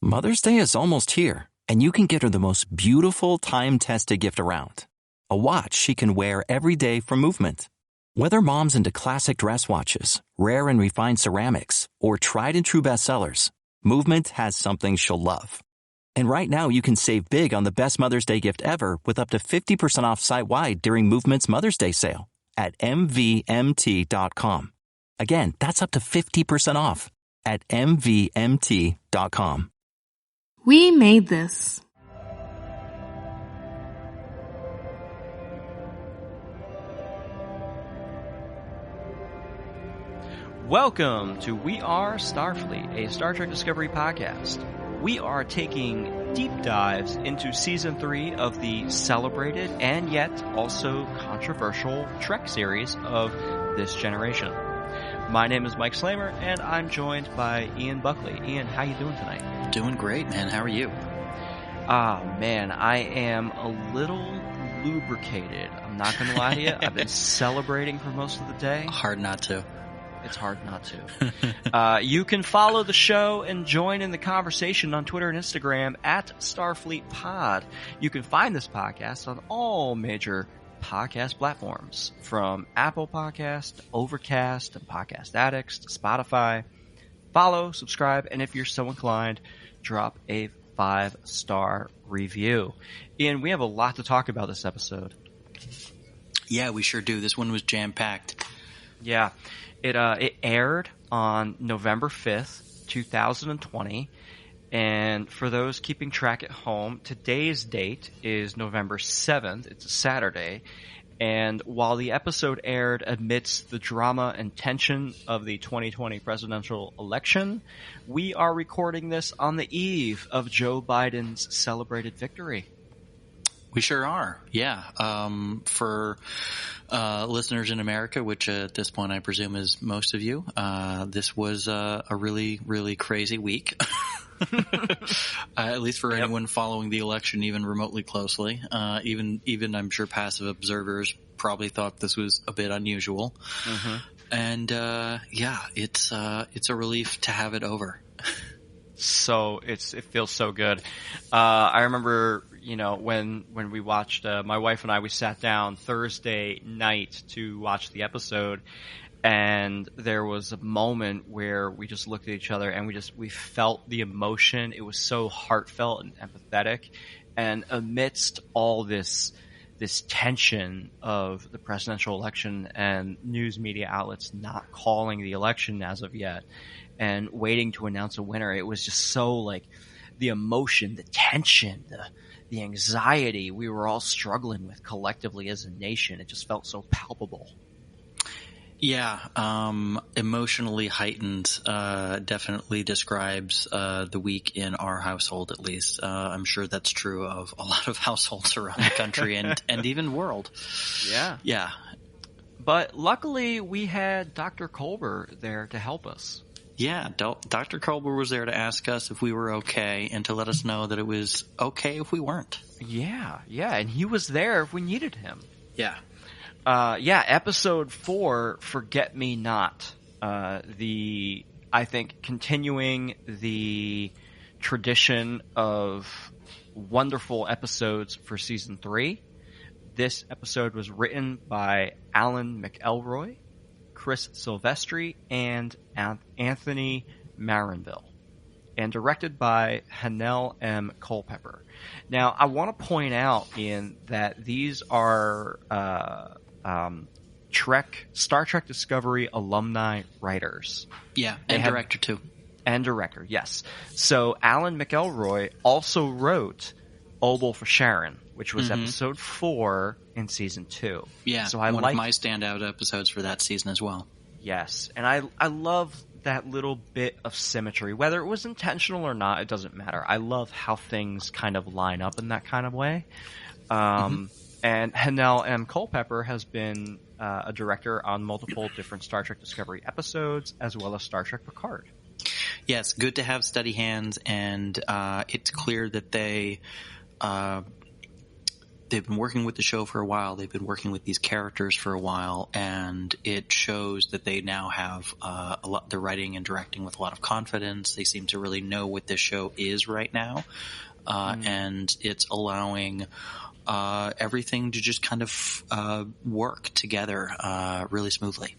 Mother's Day is almost here, and you can get her the most beautiful time-tested gift around. A watch she can wear every day from Movement. Whether mom's into classic dress watches, rare and refined ceramics, or tried and true bestsellers, Movement has something she'll love. And right now you can save big on the best Mother's Day gift ever with up to 50% off site-wide during Movement's Mother's Day sale at mvmt.com. Again, that's up to 50% off at mvmt.com. We made this. Welcome to We Are Starfleet, a Star Trek Discovery podcast. We are taking deep dives into Season 3 of the celebrated and yet also controversial Trek series of this generation. My name is Mike Slamer, and I'm joined by Ian Buckley. Ian, how you doing tonight? Doing great, man. How are you? Man, I am a little lubricated. I'm not going to lie to you. I've been celebrating for most of the day. Hard not to. It's hard not to. You can follow the show and join in the conversation on Twitter and Instagram at StarfleetPod. You can find this podcast on all major podcast platforms, from Apple Podcast, Overcast, and Podcast Addicts to Spotify. Follow, subscribe, and if you're so inclined, drop a 5-star review. Ian, we have a lot to talk about this episode. Yeah, we sure do. This one was jam-packed. Yeah. It aired on November 5th, 2020. And for those keeping track at home, today's date is November 7th. It's a Saturday. And while the episode aired amidst the drama and tension of the 2020 presidential election, we are recording this on the eve of Joe Biden's celebrated victory. We sure are. Yeah. For listeners in America, which at this point I presume is most of you, this was a really, really crazy week. At least for anyone following the election even remotely closely. Even I'm sure passive observers probably thought this was a bit unusual. Mm-hmm. And it's a relief to have it over. So it feels so good. I remember, when we watched, my wife and I, we sat down Thursday night to watch the episode, and there was a moment where we just looked at each other and we felt the emotion. It was so heartfelt and empathetic. And amidst all this tension of the presidential election and news media outlets not calling the election as of yet and waiting to announce a winner, it was just so the emotion, the tension, the anxiety we were all struggling with collectively as a nation. It just felt so palpable. Yeah, emotionally heightened definitely describes the week in our household, at least. I'm sure that's true of a lot of households around the country and even world. Yeah. Yeah. But luckily, we had Dr. Culber there to help us. Yeah, Dr. Culber was there to ask us if we were okay and to let us know that it was okay if we weren't. Yeah, and he was there if we needed him. Yeah. Episode 4, Forget Me Not. I think continuing the tradition of wonderful episodes for Season 3. This episode was written by Alan McElroy, Chris Silvestri, and Anthony Marinville, and directed by Hanel M. Culpepper. Now, I want to point out, Ian, that these are Star Trek Discovery alumni writers. Yeah, and director too. And director, yes. So Alan McElroy also wrote Obel for Sharon, which was episode 4 in season 2. Yeah, so one of my standout episodes for that season as well. Yes, and I love that little bit of symmetry. Whether it was intentional or not, it doesn't matter. I love how things kind of line up in that kind of way. And Hanel M. Culpepper has been a director on multiple different Star Trek Discovery episodes, as well as Star Trek Picard. Yes, good to have steady hands, and it's clear that they they've been working with the show for a while. They've been working with these characters for a while, and it shows that they now have they're writing and directing with a lot of confidence. They seem to really know what this show is right now, and it's allowing everything to just kind of work together really smoothly.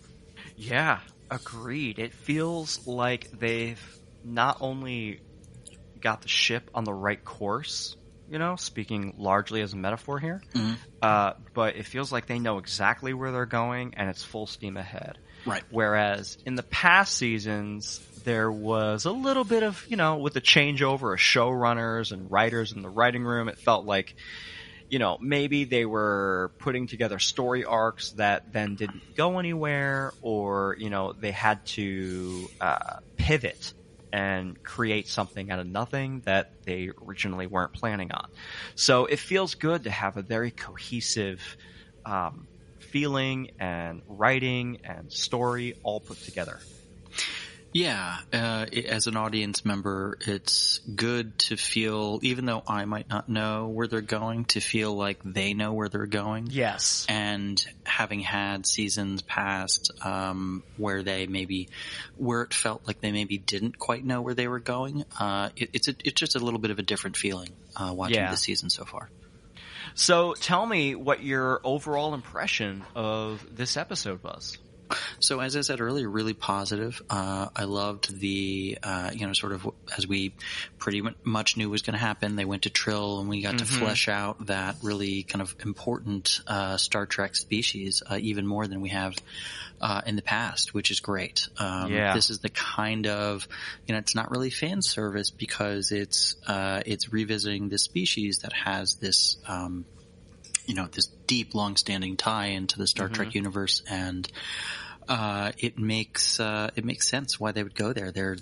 Yeah, agreed. It feels like they've not only got the ship on the right course, speaking largely as a metaphor here, but it feels like they know exactly where they're going and it's full steam ahead. Right. Whereas in the past seasons, there was a little bit of, with the changeover of showrunners and writers in the writing room, it felt like, maybe they were putting together story arcs that then didn't go anywhere, or, they had to pivot and create something out of nothing that they originally weren't planning on. So it feels good to have a very cohesive feeling and writing and story all put together. Yeah, as an audience member, it's good to feel, even though I might not know where they're going, to feel like they know where they're going. Yes. And having had seasons past where it felt like they maybe didn't quite know where they were going, it's just a little bit of a different feeling watching this season so far. So tell me what your overall impression of this episode was. So as I said earlier, really positive. I loved the, sort of as we pretty much knew was going to happen. They went to Trill and we got to flesh out that really kind of important Star Trek species even more than we have in the past, which is great. This is the kind of, it's not really fan service because it's revisiting this species that has this, this deep, long-standing tie into the Star Trek universe, and it makes sense why they would go there. They're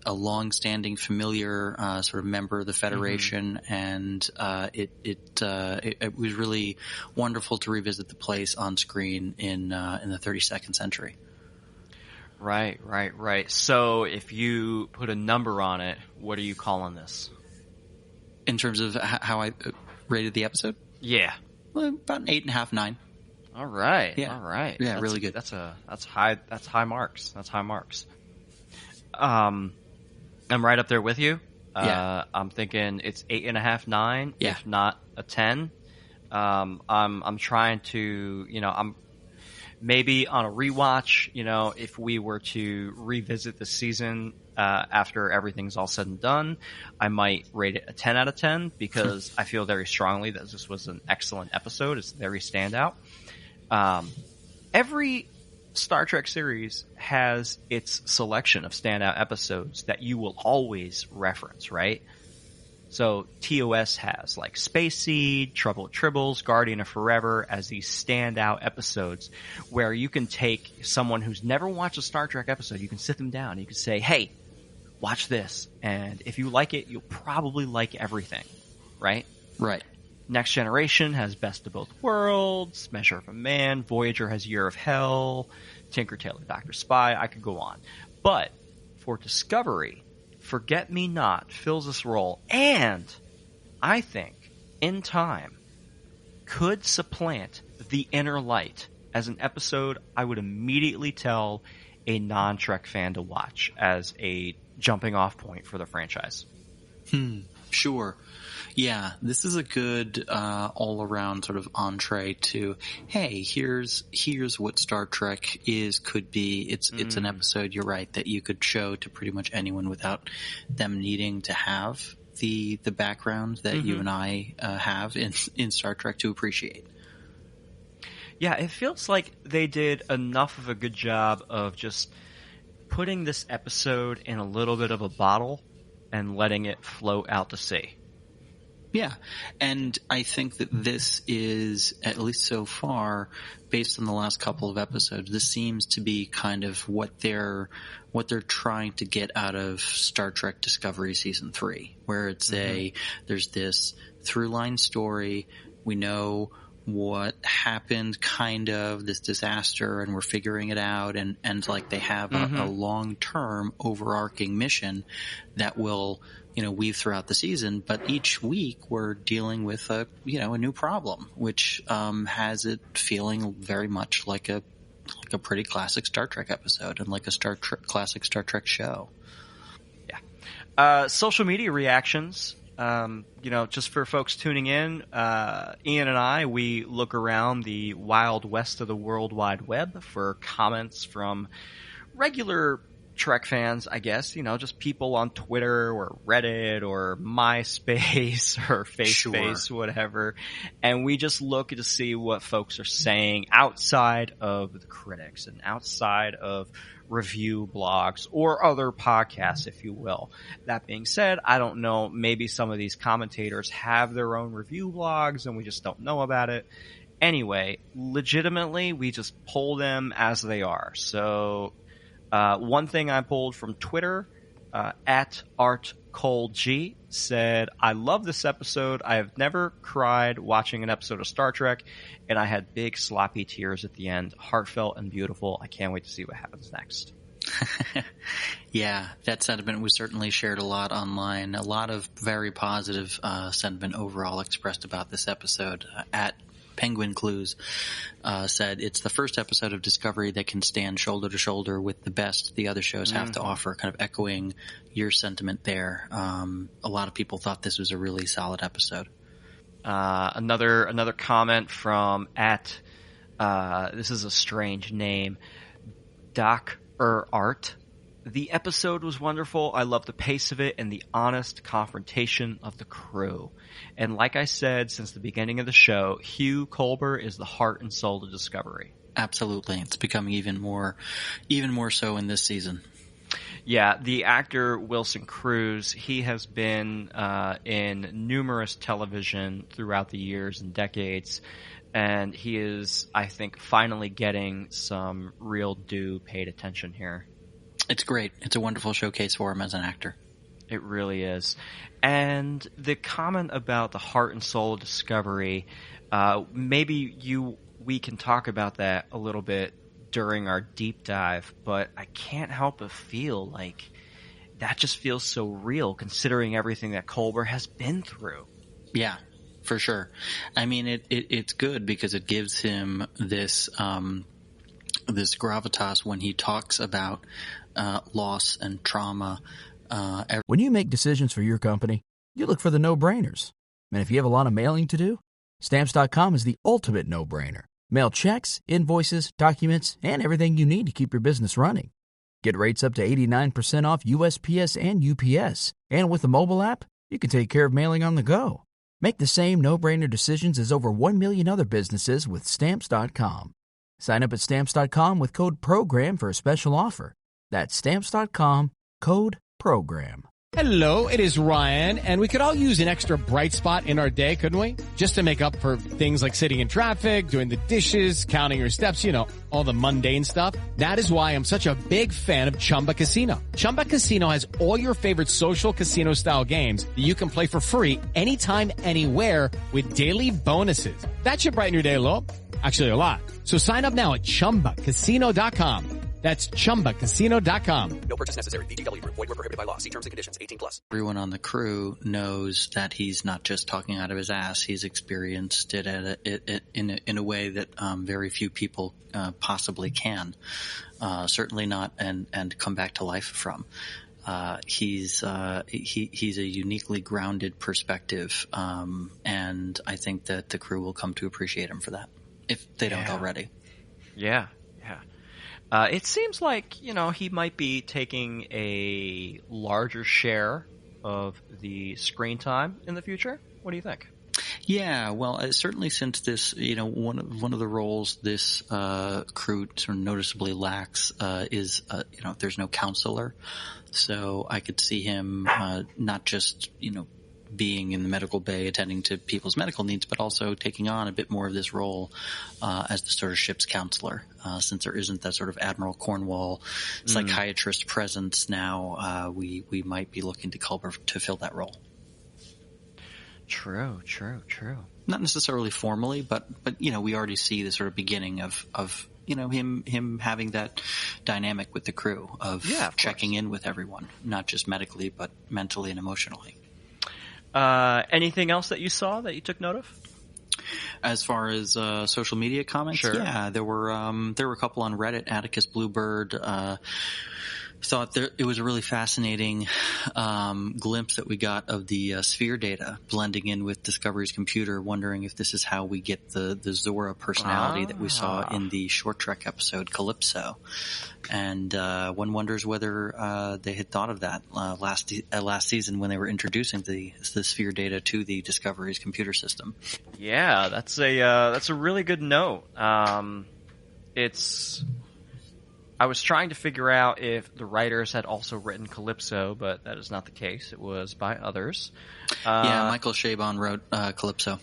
a long-standing, familiar sort of member of the Federation, and it was really wonderful to revisit the place on screen in the 32nd century. Right. So if you put a number on it, what are you calling this? In terms of how I rated the episode? Yeah. Well, about an 8.5, 9. All right. Yeah. All right. Yeah, really good. That's high marks. I'm right up there with you. Yeah. I'm thinking it's 8.5, 9, if not a 10. I'm trying to, I'm maybe on a rewatch, if we were to revisit the season after everything's all said and done, I might rate it a 10 out of 10 because I feel very strongly that this was an excellent episode. It's very standout. Every Star Trek series has its selection of standout episodes that you will always reference, right? So TOS has like Space Seed, Trouble with Tribbles, Guardian of Forever as these standout episodes where you can take someone who's never watched a Star Trek episode, you can sit them down, you can say, hey, watch this. And if you like it, you'll probably like everything, right? Right. Next Generation has Best of Both Worlds, Measure of a Man, Voyager has Year of Hell, Tinker Tailor Dr. Spy, I could go on. But for Discovery, Forget Me Not fills this role, and I think, in time, could supplant The Inner Light as an episode I would immediately tell a non-Trek fan to watch as a jumping off point for the franchise. Sure. Yeah, this is a good all-around sort of entree to, hey, here's what Star Trek could be. It's an episode, you're right, that you could show to pretty much anyone without them needing to have the background that you and I have in Star Trek to appreciate. Yeah, it feels like they did enough of a good job of just putting this episode in a little bit of a bottle and letting it float out to sea. Yeah, and I think that this is, at least so far, based on the last couple of episodes, this seems to be kind of what they're trying to get out of Star Trek Discovery Season 3, where it's there's this through-line story, we know what happened, kind of this disaster, and we're figuring it out, and like they have a long-term overarching mission that will, weave throughout the season. But each week we're dealing with a new problem, which has it feeling very much like a pretty classic Star Trek episode and like a classic Star Trek show. Yeah. Social media reactions. Just for folks tuning in, Ian and I, we look around the wild west of the World Wide Web for comments from regular Trek fans, I guess, just people on Twitter or Reddit or MySpace or FaceSpace, whatever. And we just look to see what folks are saying outside of the critics and outside of review blogs or other podcasts, if you will. That being said, I don't know, maybe some of these commentators have their own review blogs and we just don't know about it. Anyway, legitimately, we just pull them as they are. So, one thing I pulled from Twitter, at ArtColdG, said, I love this episode. I have never cried watching an episode of Star Trek, and I had big sloppy tears at the end. Heartfelt and beautiful. I can't wait to see what happens next. Yeah, that sentiment was certainly shared a lot online. A lot of very positive sentiment overall expressed about this episode. At Penguin Clues said, it's the first episode of Discovery that can stand shoulder to shoulder with the best the other shows have to offer, kind of echoing your sentiment there. A lot of people thought this was a really solid episode. Another comment from at, this is a strange name, Doc Art. The episode was wonderful. I love the pace of it and the honest confrontation of the crew. And like I said, since the beginning of the show, Hugh Culber is the heart and soul of Discovery. Absolutely. It's becoming even more so in this season. Yeah, the actor Wilson Cruz, he has been in numerous television throughout the years and decades. And he is, I think, finally getting some real due paid attention here. It's great. It's a wonderful showcase for him as an actor. It really is. And the comment about the heart and soul of Discovery, maybe we can talk about that a little bit during our deep dive, but I can't help but feel like that just feels so real considering everything that Culber has been through. Yeah, for sure. I mean, it's good because it gives him this this gravitas when he talks about loss and trauma. When you make decisions for your company, you look for the no-brainers. And if you have a lot of mailing to do, Stamps.com is the ultimate no-brainer. Mail checks, invoices, documents, and everything you need to keep your business running. Get rates up to 89% off USPS and UPS. And with the mobile app, you can take care of mailing on the go. Make the same no-brainer decisions as over 1 million other businesses with Stamps.com. Sign up at Stamps.com with code PROGRAM for a special offer. That's Stamps.com, code PROGRAM. Hello, it is Ryan, and we could all use an extra bright spot in our day, couldn't we? Just to make up for things like sitting in traffic, doing the dishes, counting your steps, all the mundane stuff. That is why I'm such a big fan of Chumba Casino. Chumba Casino has all your favorite social casino-style games that you can play for free anytime, anywhere with daily bonuses. That should brighten your day a little. Actually, a lot. So sign up now at ChumbaCasino.com. That's ChumbaCasino.com. No purchase necessary. VGW Group. Void where prohibited by law. See terms and conditions. 18+. Everyone on the crew knows that he's not just talking out of his ass. He's experienced it in a way that very few people possibly can. Certainly not and come back to life from. He's a uniquely grounded perspective, and I think that the crew will come to appreciate him for that, if they don't already. Yeah. It seems like, he might be taking a larger share of the screen time in the future. What do you think? Yeah, well, certainly since this, one of the roles this crew sort of noticeably lacks is, there's no counselor. So I could see him not just, being in the medical bay attending to people's medical needs, but also taking on a bit more of this role as the sort of ship's counselor, since there isn't that sort of Admiral Cornwall psychiatrist presence now. We might be looking to Culber to fill that role. True. Not necessarily formally, but we already see the sort of beginning of him having that dynamic with the crew of checking in with everyone, not just medically, but mentally and emotionally. Anything else that you saw that you took note of? As far as social media comments, sure. Yeah, there were a couple on Reddit. Atticus Bluebird thought it was a really fascinating glimpse that we got of the sphere data blending in with Discovery's computer, wondering if this is how we get the Zora personality that we saw in the Short Trek episode Calypso. And one wonders whether they had thought of that last season when they were introducing the sphere data to the Discovery's computer system. Yeah, that's a really good note. I was trying to figure out if the writers had also written Calypso, but that is not the case. It was by others. Michael Chabon wrote Calypso.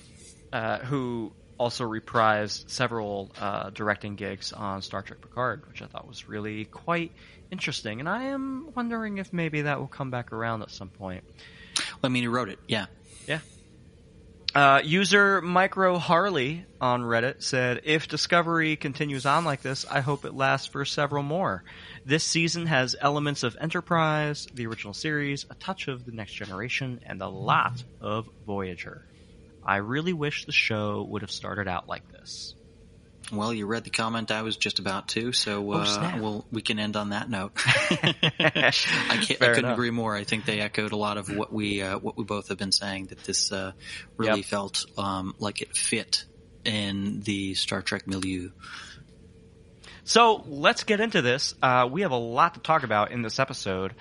Who also reprised several directing gigs on Star Trek Picard, which I thought was really quite interesting. And I am wondering if maybe that will come back around at some point. Well, I mean, he wrote it, yeah. Yeah. User Micro Harley on Reddit said, if Discovery continues on like this, I hope it lasts for several more. This season has elements of Enterprise, the original series, a touch of The Next Generation, and a lot of Voyager. I really wish the show would have started out like this. Well, you read the comment I was just about to, so we can end on that note. I couldn't agree more. I think they echoed a lot of what we both have been saying, that this really felt like it fit in the Star Trek milieu. So let's get into this. We have a lot to talk about in this episode,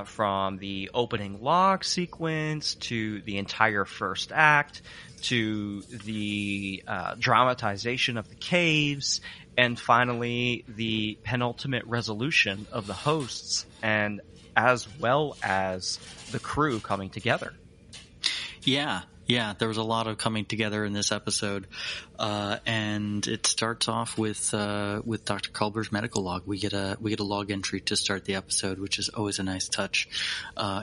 from the opening log sequence to the entire first act, to the dramatization of the caves, and finally the penultimate resolution of the hosts, and as well as the crew coming together. Yeah, there was a lot of coming together in this episode, and it starts off with Dr. Culber's medical log. We get a log entry to start the episode, which is always a nice touch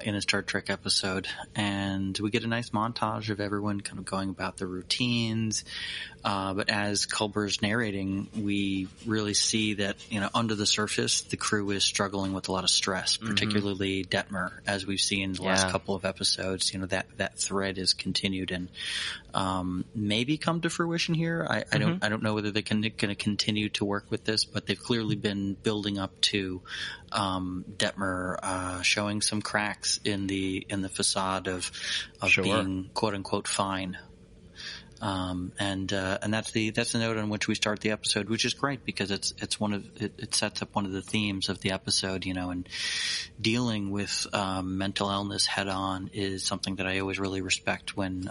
in a Star Trek episode, and we get a nice montage of everyone kind of going about their routines. But as Culber's narrating, we really see that, under the surface, the crew is struggling with a lot of stress, particularly Detmer, as we've seen in the last couple of episodes. That thread is continued and maybe come to fruition here. I don't know whether they're going to continue to work with this, but they've clearly been building up to Detmer showing some cracks in the facade of being quote unquote fine. And that's the note on which we start the episode, which is great because it sets up one of the themes of the episode, and dealing with mental illness head on is something that I always really respect when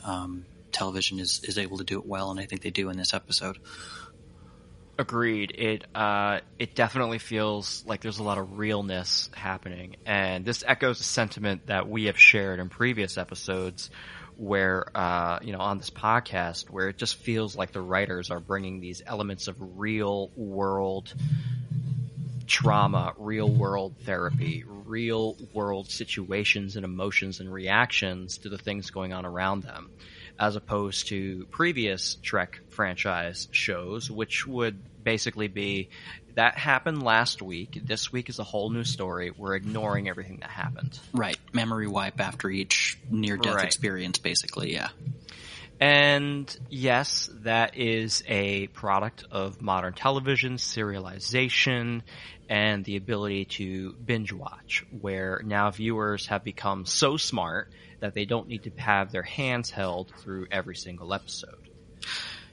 television is able to do it well, and I think they do in this episode. Agreed. It definitely feels like there's a lot of realness happening, and this echoes a sentiment that we have shared in previous episodes, where on this podcast, where it just feels like the writers are bringing these elements of real world trauma, real world therapy, real world situations and emotions and reactions to the things going on around them, as opposed to previous Trek franchise shows, which would basically be, that happened last week. This week is a whole new story. We're ignoring everything that happened. Right. Memory wipe after each near-death experience, basically, yeah. And yes, that is a product of modern television, serialization, and the ability to binge watch, where now viewers have become so smart that they don't need to have their hands held through every single episode.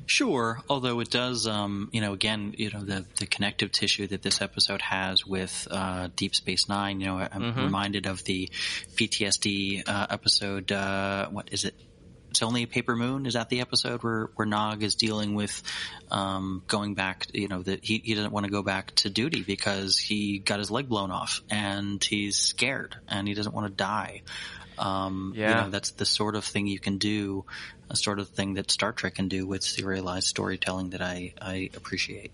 Sure, although it does, the connective tissue that this episode has with Deep Space Nine. I'm reminded of the PTSD episode. What is it? It's Only a Paper Moon. Is that the episode where Nog is dealing with going back? That he doesn't want to go back to duty because he got his leg blown off and he's scared and he doesn't want to die. That's the sort of thing you can do, a sort of thing that Star Trek can do with serialized storytelling that I appreciate.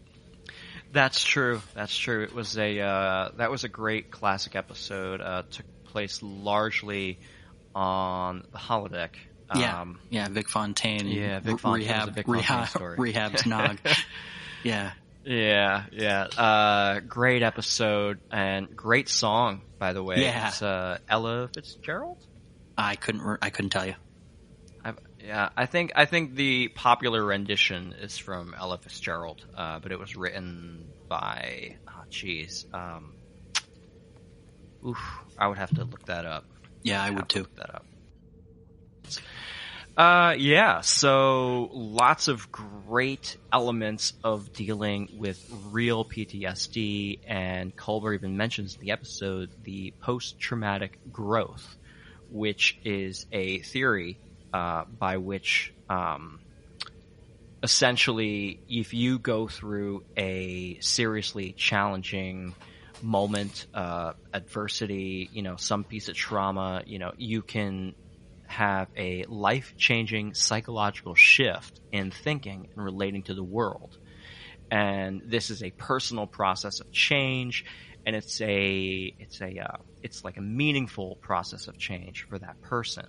That's true. It was that was a great classic episode. Took place largely on the holodeck Yeah, Vic Fontaine. Yeah, Vic Fontaine was a Vic Fontaine story. Rehab's Nog. Yeah. Yeah. Great episode and great song, by the way. Yeah. It's Ella Fitzgerald? I couldn't tell you. I think the popular rendition is from Ella Fitzgerald, but it was written by I would have to look that up. Yeah, I would too. Look that up. So lots of great elements of dealing with real PTSD, and Culber even mentions in the episode the post-traumatic growth, which is a theory by which essentially if you go through a seriously challenging moment, adversity, some piece of trauma, you can have a life-changing psychological shift in thinking and relating to the world. And this is a personal process of change, and it's like a meaningful process of change for that person.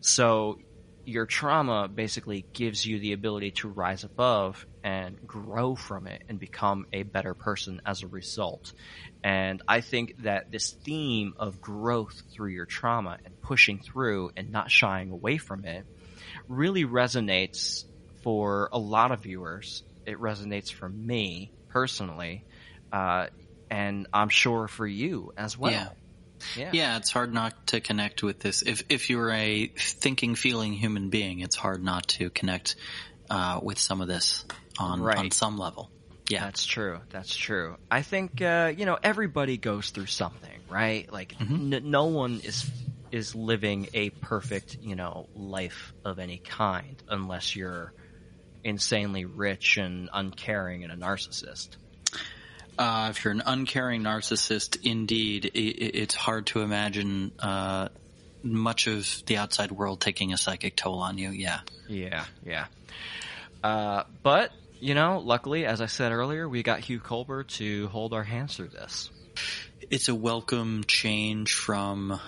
So your trauma basically gives you the ability to rise above and grow from it and become a better person as a result. And I think that this theme of growth through your trauma and pushing through and not shying away from it really resonates for a lot of viewers. It resonates for me personally, and I'm sure for you as well. Yeah, it's hard not to connect with this. If you're a thinking, feeling human being, it's hard not to connect with some of this on some level. Yeah, that's true. I think everybody goes through something, right? Like no one is living a perfect life of any kind unless you're insanely rich and uncaring and a narcissist. If you're an uncaring narcissist, indeed, it's hard to imagine much of the outside world taking a psychic toll on you. Yeah. But, luckily, as I said earlier, we got Hugh Culber to hold our hands through this. It's a welcome change from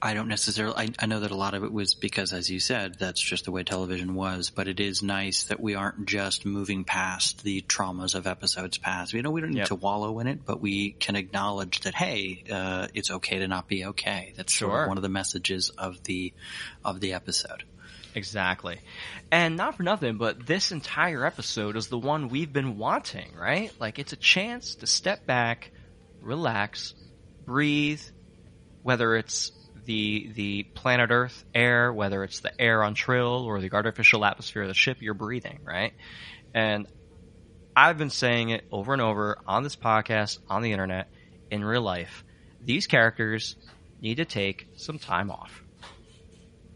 I don't necessarily – I know that a lot of it was because, as you said, that's just the way television was. But it is nice that we aren't just moving past the traumas of episodes past. We don't need to wallow in it, but we can acknowledge that, hey, it's okay to not be okay. That's sort of one of the messages of the episode. Exactly. And not for nothing, but this entire episode is the one we've been wanting, right? Like, it's a chance to step back, relax, breathe, whether it's the planet Earth air, whether it's the air on Trill or the artificial atmosphere of the ship you're breathing, right? And I've been saying it over and over on this podcast, on the internet, in real life. These characters need to take some time off.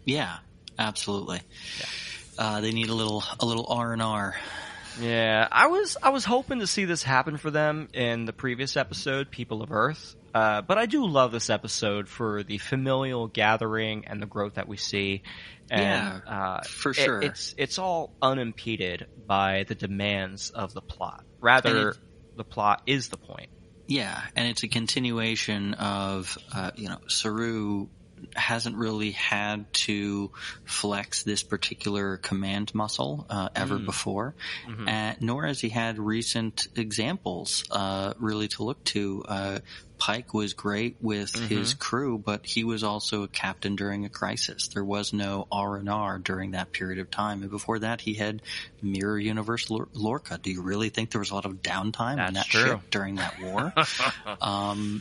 Yeah, absolutely. Yeah. They need a little R&R. Yeah, I was hoping to see this happen for them in the previous episode, People of Earth. But I do love this episode for the familial gathering and the growth that we see. And, for sure. It's all unimpeded by the demands of the plot. Rather, the plot is the point. Yeah, and it's a continuation of, Saru hasn't really had to flex this particular command muscle ever before, nor has he had recent examples really to look to. Pike was great with his crew, but he was also a captain during a crisis. There was no R&R during that period of time. And before that, he had Mirror Universe Lorca. Do you really think there was a lot of downtime on that ship during that war?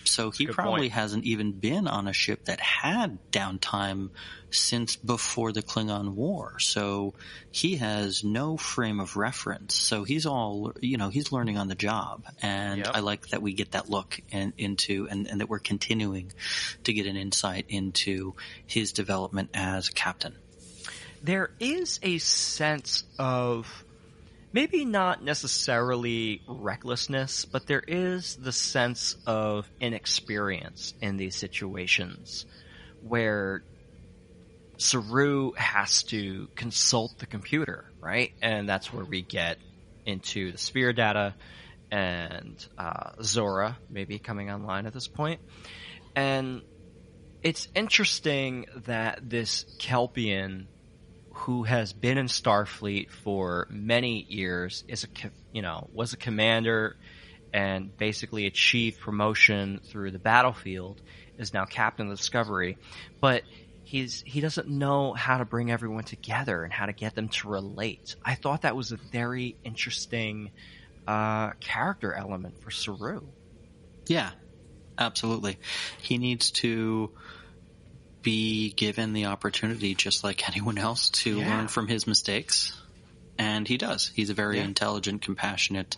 So he probably hasn't even been on a ship that had downtime since before the Klingon War. So he has no frame of reference. So he's he's learning on the job. And I like that we get that look into and that we're continuing to get an insight into his development as captain. There is a sense of maybe not necessarily recklessness, but there is the sense of inexperience in these situations where Saru has to consult the computer, right? And that's where we get into the sphere data and Zora maybe coming online at this point. And It's interesting that this Kelpian, who has been in Starfleet for many years, was a commander and basically achieved promotion through the battlefield, is now captain of the Discovery, but he doesn't know how to bring everyone together and how to get them to relate. I thought that was a very interesting character element for Saru. Yeah, absolutely. He needs to be given the opportunity, just like anyone else, to learn from his mistakes. And he does. He's a very intelligent, compassionate,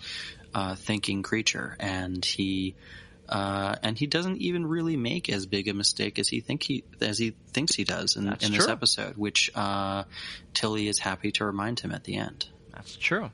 thinking creature. And he doesn't even really make as big a mistake as he thinks he does in this episode, which Tilly is happy to remind him at the end. That's true.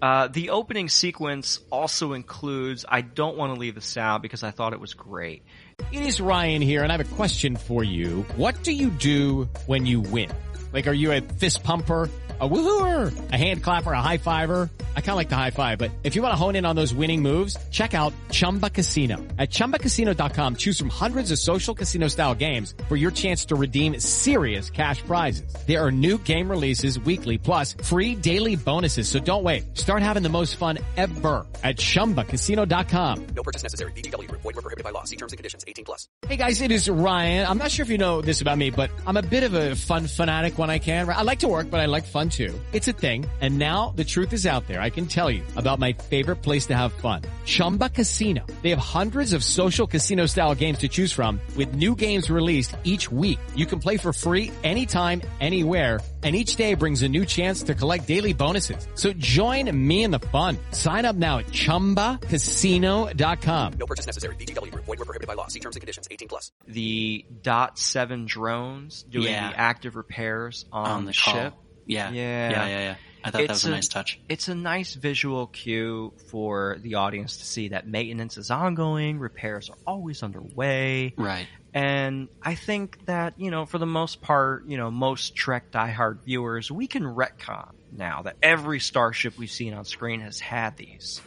The opening sequence also includes, I don't want to leave this out because I thought it was great. It is Ryan here, and I have a question for you. What do you do when you win? Like, are you a fist pumper, a woohooer, a hand clapper, a high fiver? I kind of like the high five, but if you want to hone in on those winning moves, check out Chumba Casino. At ChumbaCasino.com, choose from hundreds of social casino-style games for your chance to redeem serious cash prizes. There are new game releases weekly, plus free daily bonuses, so don't wait. Start having the most fun ever at ChumbaCasino.com. No purchase necessary. VGW. Void where prohibited by law. See terms and conditions. 18+. Hey guys, it is Ryan. I'm not sure if you know this about me, but I'm a bit of a fun fanatic when I can. I like to work, but I like fun too. It's a thing. And now the truth is out there. I can tell you about my favorite place to have fun. Chumba Casino. They have hundreds of social casino style games to choose from with new games released each week. You can play for free anytime, anywhere. And each day brings a new chance to collect daily bonuses. So join me in the fun. Sign up now at ChumbaCasino.com. No purchase necessary. VGW. Void where prohibited by law. See terms and conditions. 18+. The .7 drones doing the active repairs on the ship. Yeah. I thought that was a nice touch. It's a nice visual cue for the audience to see that maintenance is ongoing, repairs are always underway. Right. And I think that, for the most part, most Trek diehard viewers, we can retcon now that every starship we've seen on screen has had these.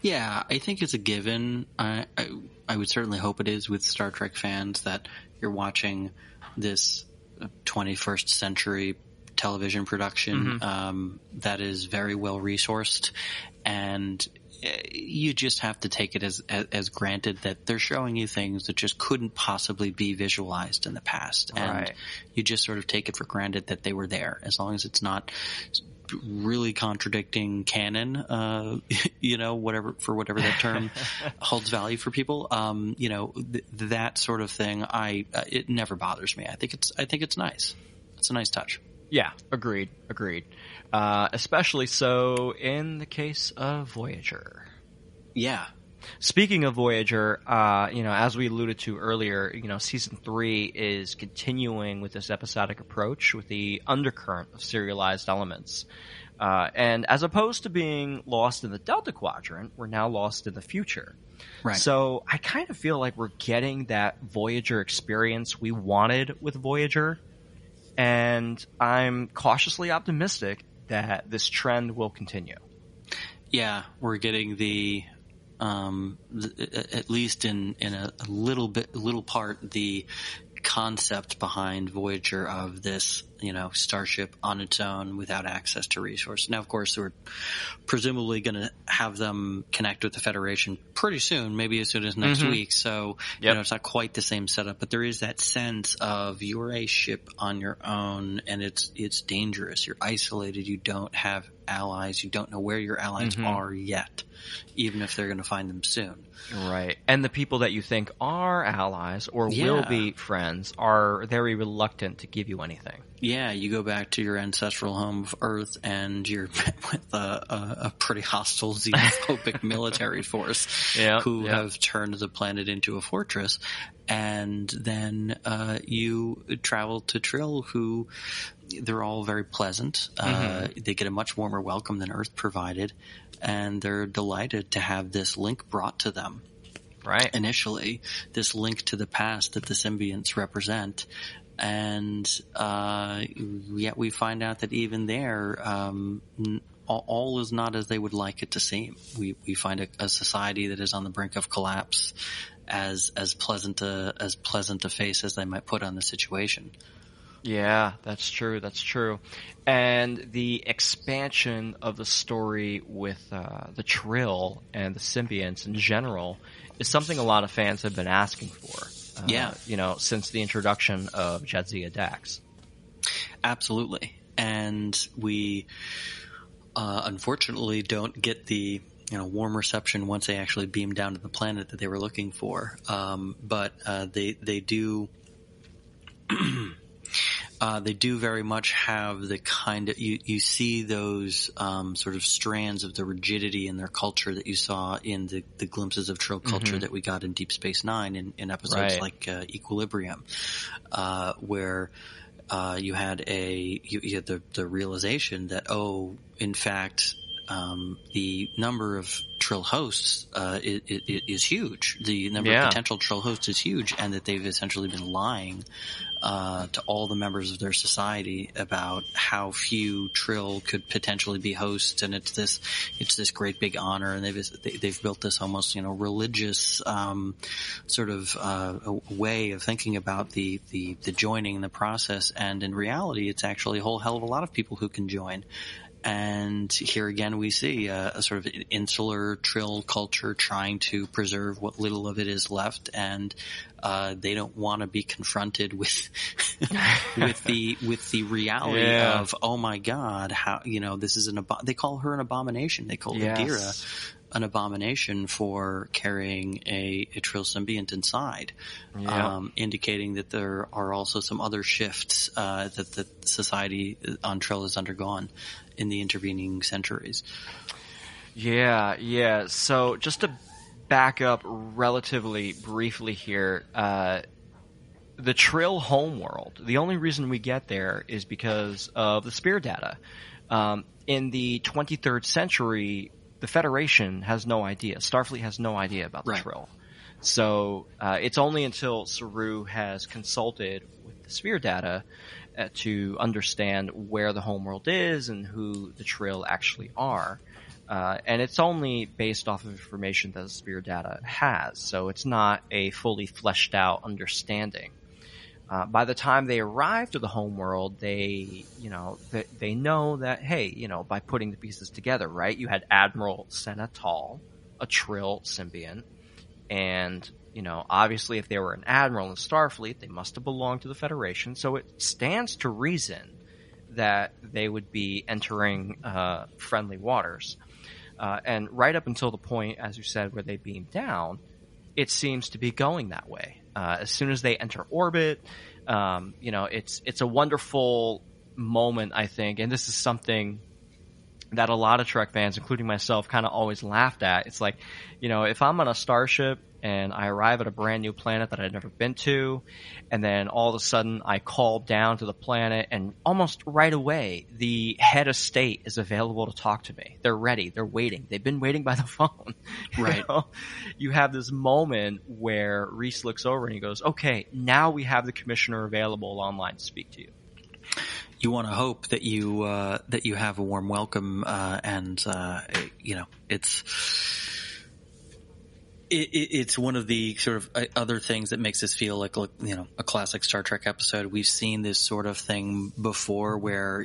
Yeah, I think it's a given. I would certainly hope it is with Star Trek fans that you're watching this 21st century television production that is very well resourced, and you just have to take it as granted that they're showing you things that just couldn't possibly be visualized in the past, and you just sort of take it for granted that they were there, as long as it's not really contradicting canon, whatever that term holds value for people. That sort of thing, it never bothers me. I think it's nice. It's a nice touch. Yeah, agreed. Especially so in the case of Voyager. Yeah. Speaking of Voyager, as we alluded to earlier, season 3 is continuing with this episodic approach with the undercurrent of serialized elements. And as opposed to being lost in the Delta Quadrant, we're now lost in the future. Right. So I kind of feel like we're getting that Voyager experience we wanted with Voyager. And I'm cautiously optimistic that this trend will continue. Yeah, we're getting the at least in a little part, the concept behind Voyager of this, starship on its own without access to resources. Now, of course, we're presumably going to have them connect with the Federation pretty soon, maybe as soon as next week. So, it's not quite the same setup, but there is that sense of you're a ship on your own and it's dangerous. You're isolated. You don't have allies. You don't know where your allies are yet, even if they're going to find them soon. Right. And the people that you think are allies or will be friends are very reluctant to give you anything. Yeah, you go back to your ancestral home of Earth and you're met with a pretty hostile xenophobic military force who have turned the planet into a fortress. And then you travel to Trill, who they're all very pleasant. They get a much warmer welcome than Earth provided. And they're delighted to have this link brought to them. Right. Initially, this link to the past that the symbionts represent. And yet we find out that even there, all is not as they would like it to seem. We find a society that is on the brink of collapse, as pleasant a face as they might put on the situation. Yeah, that's true. That's true. And the expansion of the story with the Trill and the symbionts in general is something a lot of fans have been asking for. Since the introduction of Jadzia Dax. Absolutely. And we unfortunately don't get the warm reception once they actually beam down to the planet that they were looking for. But they do. They do very much have the kind of you see those sort of strands of the rigidity in their culture that you saw in the glimpses of Trill culture that we got in Deep Space Nine in episodes like Equilibrium, where you had the realization that in fact the number of Trill hosts is huge. The number of potential Trill hosts is huge, and that they've essentially been lying to all the members of their society about how few Trill could potentially be hosts, and it's this great big honor, and they've built this almost religious sort of a way of thinking about the joining the process, and in reality, it's actually a whole hell of a lot of people who can join. And here again, we see a sort of insular Trill culture trying to preserve what little of it is left, and they don't want to be confronted with with the reality of, oh my God, how this is they call her an abomination. They call Adira an abomination for carrying a Trill symbiont inside, indicating that there are also some other shifts that the society on Trill has undergone in the intervening centuries. Yeah. So just to back up relatively briefly here, the Trill homeworld, the only reason we get there is because of the spear data. In the 23rd century, the Federation has no idea. Starfleet has no idea about the Trill. So it's only until Saru has consulted with the spear data to understand where the homeworld is and who the Trill actually are. And it's only based off of information that the spear data has. So it's not a fully fleshed out understanding. By the time they arrive to the homeworld, they know that, hey, by putting the pieces together, right? You had Admiral Senatal, a Trill symbiont, and obviously if they were an admiral in Starfleet, they must have belonged to the Federation. So it stands to reason that they would be entering friendly waters. And right up until the point, as you said, where they beam down, it seems to be going that way. As soon as they enter orbit, it's a wonderful moment, I think. And this is something that a lot of Trek fans, including myself, kind of always laughed at. It's like, if I'm on a starship and I arrive at a brand new planet that I've never been to, and then all of a sudden I call down to the planet, and almost right away the head of state is available to talk to me. They're ready. They're waiting. They've been waiting by the phone. Right. You have this moment where Reese looks over and he goes, okay, now we have the commissioner available online to speak to you. You want to hope that you have a warm welcome, and it's one of the sort of other things that makes this feel like a classic Star Trek episode. We've seen this sort of thing before, where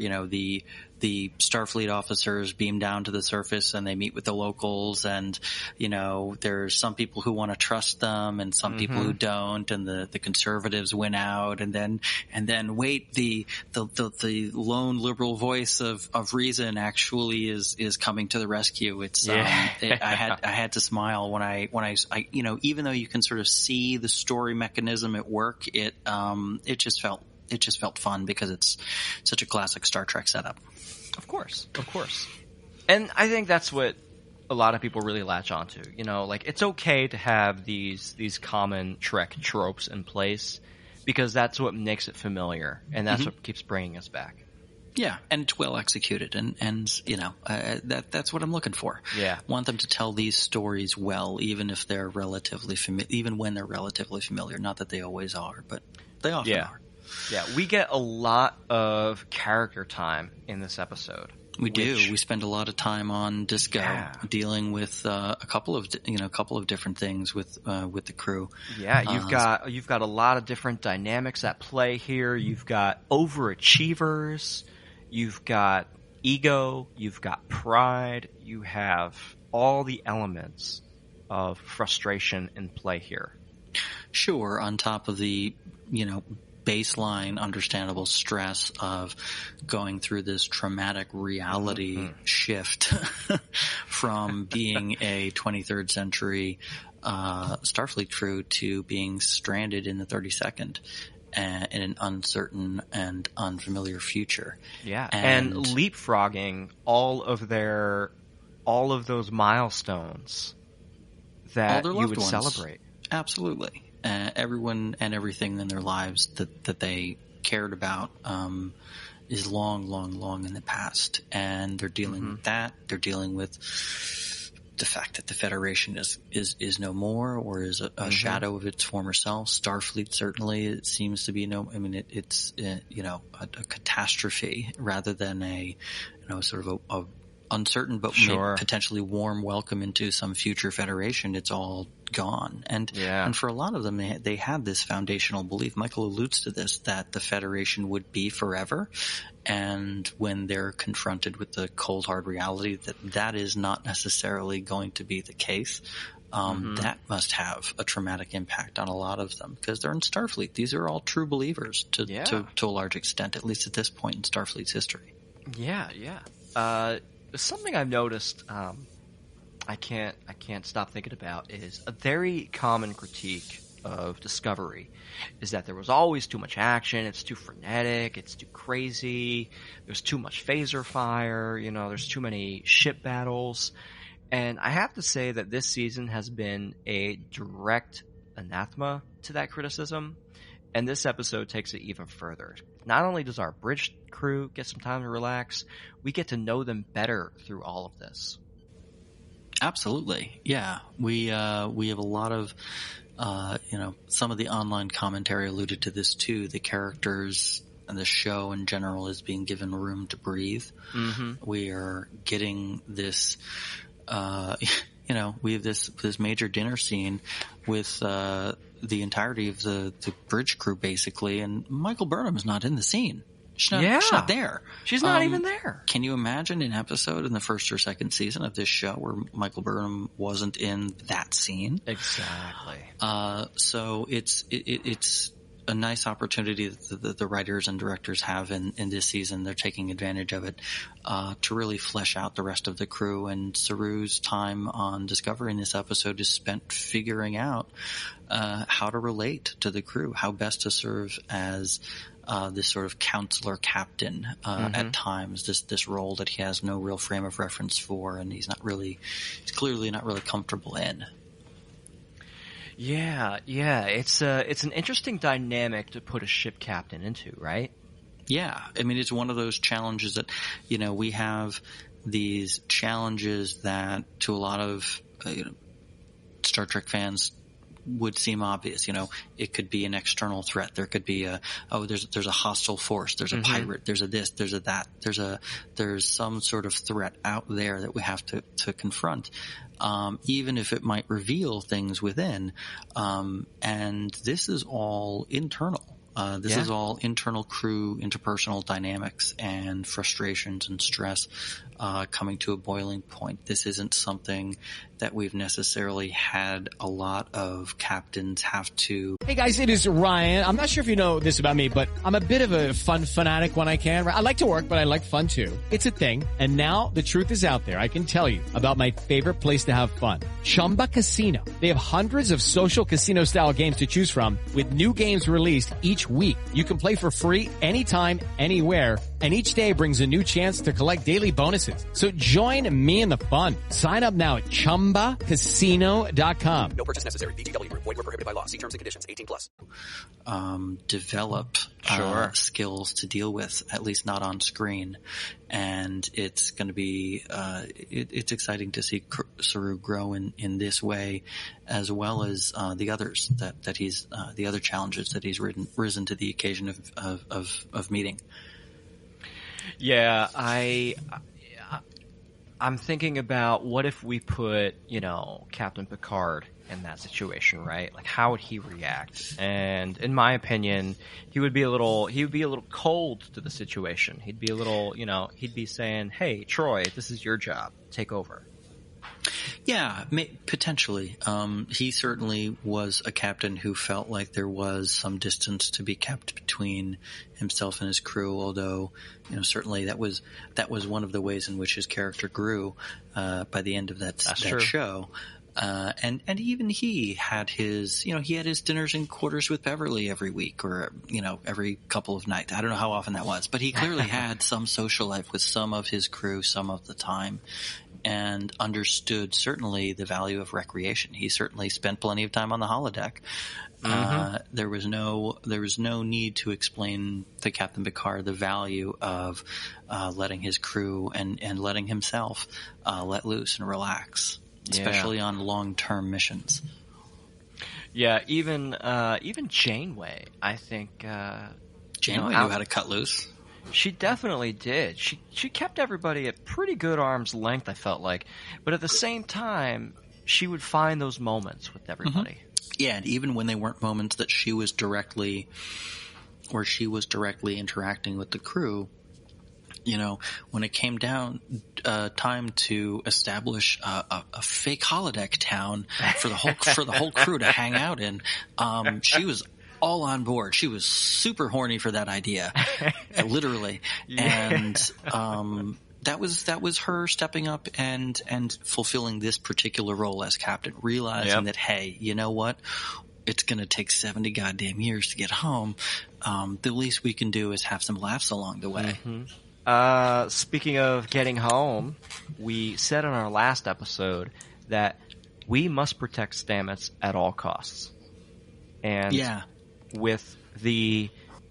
the Starfleet officers beam down to the surface and they meet with the locals, and there's some people who want to trust them and some people who don't, and the conservatives win out, and then wait, the lone liberal voice of reason actually is coming to the rescue. It's I had to smile when I even though you can sort of see the story mechanism at work, it just felt fun because it's such a classic Star Trek setup. Of course. And I think that's what a lot of people really latch onto. It's okay to have these common Trek tropes in place, because that's what makes it familiar, and that's what keeps bringing us back. Yeah, and it's well executed, and that's what I'm looking for. Yeah, want them to tell these stories well, even if they're relatively even when they're relatively familiar. Not that they always are, but they often are. Yeah, we get a lot of character time in this episode. We do. We spend a lot of time on Disco dealing with a couple of different things with the crew. Yeah, you've got a lot of different dynamics at play here. You've got overachievers, you've got ego, you've got pride, you have all the elements of frustration in play here. Sure, on top of the, baseline understandable stress of going through this traumatic reality shift from being a 23rd century Starfleet crew to being stranded in the 32nd in an uncertain and unfamiliar future. Yeah, and leapfrogging all of those milestones that you would celebrate. Absolutely. Everyone and everything in their lives that they cared about is long in the past, and they're dealing with that. They're dealing with the fact that the Federation is no more, or is a shadow of its former self. Starfleet, certainly, it seems to be it's a catastrophe rather than a sort of a uncertain but potentially warm welcome into some future Federation. It's all gone. And for a lot of them, they had this foundational belief. Michael alludes to this, that the Federation would be forever. And when they're confronted with the cold, hard reality that is not necessarily going to be the case, that must have a traumatic impact on a lot of them, because they're in Starfleet. These are all true believers to a large extent, at least at this point in Starfleet's history. Yeah. Something I've noticed, I can't stop thinking about, is a very common critique of Discovery is that there was always too much action. It's too frenetic. It's too crazy. There's too much phaser fire. There's too many ship battles. And I have to say that this season has been a direct anathema to that criticism. And this episode takes it even further. Not only does our bridge crew get some time to relax, we get to know them better through all of this. Absolutely. Yeah. We have a lot of, some of the online commentary alluded to this too. The characters and the show in general is being given room to breathe. We are getting this, we have this major dinner scene with, the entirety of the bridge crew basically, and Michael Burnham is not in the scene. She's not there. She's not even there. Can you imagine an episode in the first or second season of this show where Michael Burnham wasn't in that scene? Exactly. So it's a nice opportunity that the writers and directors have in this season. They're taking advantage of it to really flesh out the rest of the crew. And Saru's time on Discovery in this episode is spent figuring out how to relate to the crew, how best to serve as this sort of counselor captain at times, this role that he has no real frame of reference for, and he's clearly not really comfortable in. Yeah. It's an interesting dynamic to put a ship captain into, right? Yeah. It's one of those challenges that, we have these challenges that to a lot of Star Trek fans would seem obvious. It could be an external threat. There could be there's a hostile force. There's a pirate. There's a this. There's a that. There's some sort of threat out there that we have to confront. Even if it might reveal things within. And this is all internal. This is all internal crew, interpersonal dynamics and frustrations and stress coming to a boiling point. This isn't something that we've necessarily had a lot of captains have to. Hey guys, it is Ryan. I'm not sure if you know this about me, but I'm a bit of a fun fanatic when I can. I like to work, but I like fun too. It's a thing. And now the truth is out there. I can tell you about my favorite place to have fun. Chumba Casino. They have hundreds of social casino style games to choose from with new games released each week. You can play for free anytime, anywhere. And each day brings a new chance to collect daily bonuses. So join me in the fun. Sign up now at ChumbaCasino.com. No purchase necessary. VGW Group. Void where prohibited by law. See terms and conditions. 18+. Develop skills to deal with, at least not on screen. And it's going to be it's exciting to see Saru grow in this way, as well as the others that he's the other challenges that he's risen to the occasion of meeting. Yeah, I'm thinking about what if we put, Captain Picard in that situation, right? Like, how would he react? And in my opinion, he would be a little cold to the situation. He'd be a little, he'd be saying, "Hey, Troy, this is your job. Take over." Yeah, potentially. He certainly was a captain who felt like there was some distance to be kept between himself and his crew, although, certainly that was one of the ways in which his character grew by the end of that show. And even he had his, he had his dinners and quarters with Beverly every week or, every couple of nights. I don't know how often that was, but he clearly had some social life with some of his crew some of the time, and understood certainly the value of recreation. He certainly spent plenty of time on the holodeck. There was no need to explain to Captain Picard the value of letting his crew and letting himself let loose and relax, especially on long-term missions. Yeah, even Janeway, I think. Janeway knew how to cut loose. She definitely did. She kept everybody at pretty good arm's length, I felt like. But at the same time, she would find those moments with everybody. Yeah, and even when they weren't moments that she was directly interacting with the crew, when it came down time to establish a fake holodeck town for the whole crew to hang out in, she was all on board. She was super horny for that idea, literally. Yeah. And that was her stepping up and fulfilling this particular role as captain, realizing that, hey, you know what? It's going to take 70 goddamn years to get home. The least we can do is have some laughs along the way. Speaking of getting home, we said on our last episode that we must protect Stamets at all costs. And with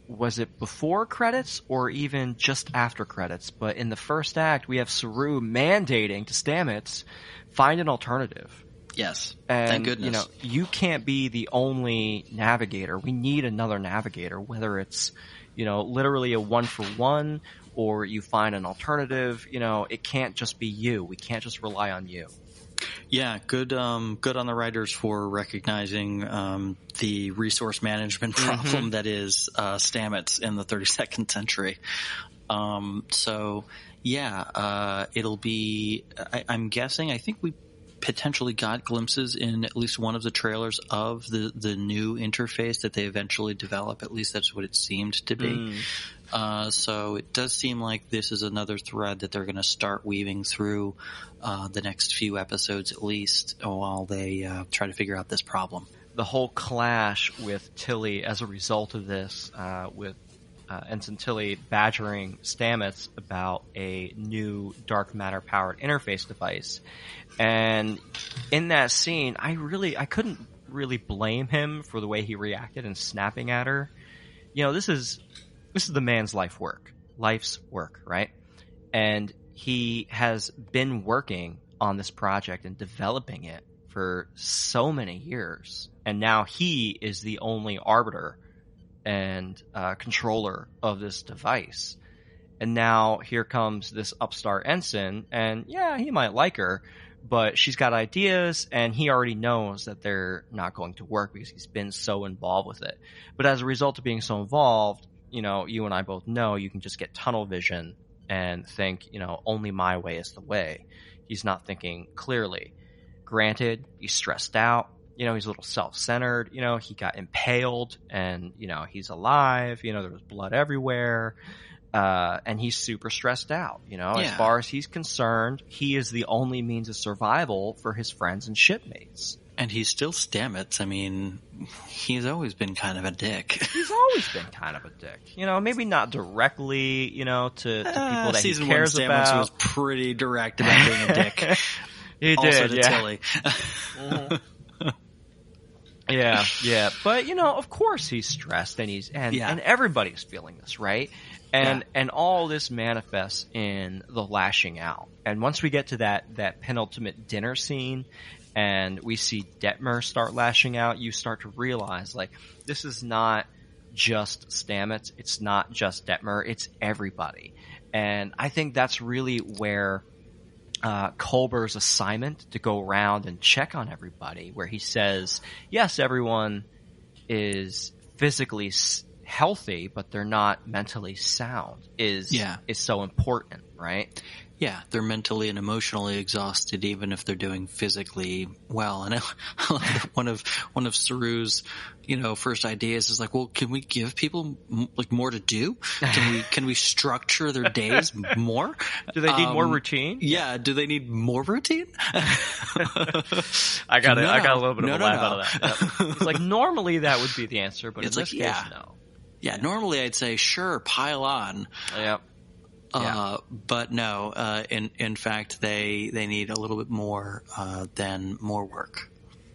was it before credits or even just after credits? But in the first act, we have Saru mandating to Stamets, find an alternative. Yes. And, thank goodness. You can't be the only navigator. We need another navigator, whether it's, literally a 1-for-1 or you find an alternative. It can't just be you. We can't just rely on you. Yeah, good on the writers for recognizing the resource management problem that is Stamets in the 32nd century. It'll be. I'm guessing. I think we potentially got glimpses in at least one of the trailers of the new interface that they eventually develop. At least that's what it seemed to be. So it does seem like this is another thread that they're going to start weaving through the next few episodes at least while they try to figure out this problem. The whole clash with Tilly as a result of this, with Ensign Tilly badgering Stamets about a new dark matter powered interface device. And in that scene, I couldn't really blame him for the way he reacted and snapping at her. This is the man's life's work, right? And he has been working on this project and developing it for so many years. And now he is the only arbiter and controller of this device. And now here comes this upstart ensign, and yeah, he might like her, but she's got ideas, and he already knows that they're not going to work because he's been so involved with it. But as a result of being so involved, you and I both know you can just get tunnel vision and think, only my way is the way. He's not thinking clearly. Granted, he's stressed out. He's a little self-centered. He got impaled and, he's alive. There was blood everywhere. And he's super stressed out. As far as he's concerned, he is the only means of survival for his friends and shipmates. And he's still Stamets. I mean, he's always been kind of a dick. He's always been kind of a dick. Maybe not directly, to people that he cares Season 1 about. Stamets was pretty direct about being a dick. He also did, to Tilly. Yeah. But, of course he's stressed and everybody's feeling this, right? And all this manifests in the lashing out. And once we get to that penultimate dinner scene and we see Detmer start lashing out, you start to realize, this is not just Stamets. It's not just Detmer. It's everybody. And I think that's really where Culber's assignment to go around and check on everybody, where he says, yes, everyone is physically healthy, but they're not mentally sound, is so important, right? Yeah, they're mentally and emotionally exhausted, even if they're doing physically well. And one of Saru's, first ideas is like, well, can we give people more to do? Can we structure their days more? Do they need more routine? Yeah. Do they need more routine? I got a little bit of a laugh out of that. It's like, normally that would be the answer, but in this case, no. Yeah, normally I'd say, sure, pile on. Yep. Yeah. But no, in fact, they need a little bit more than more work.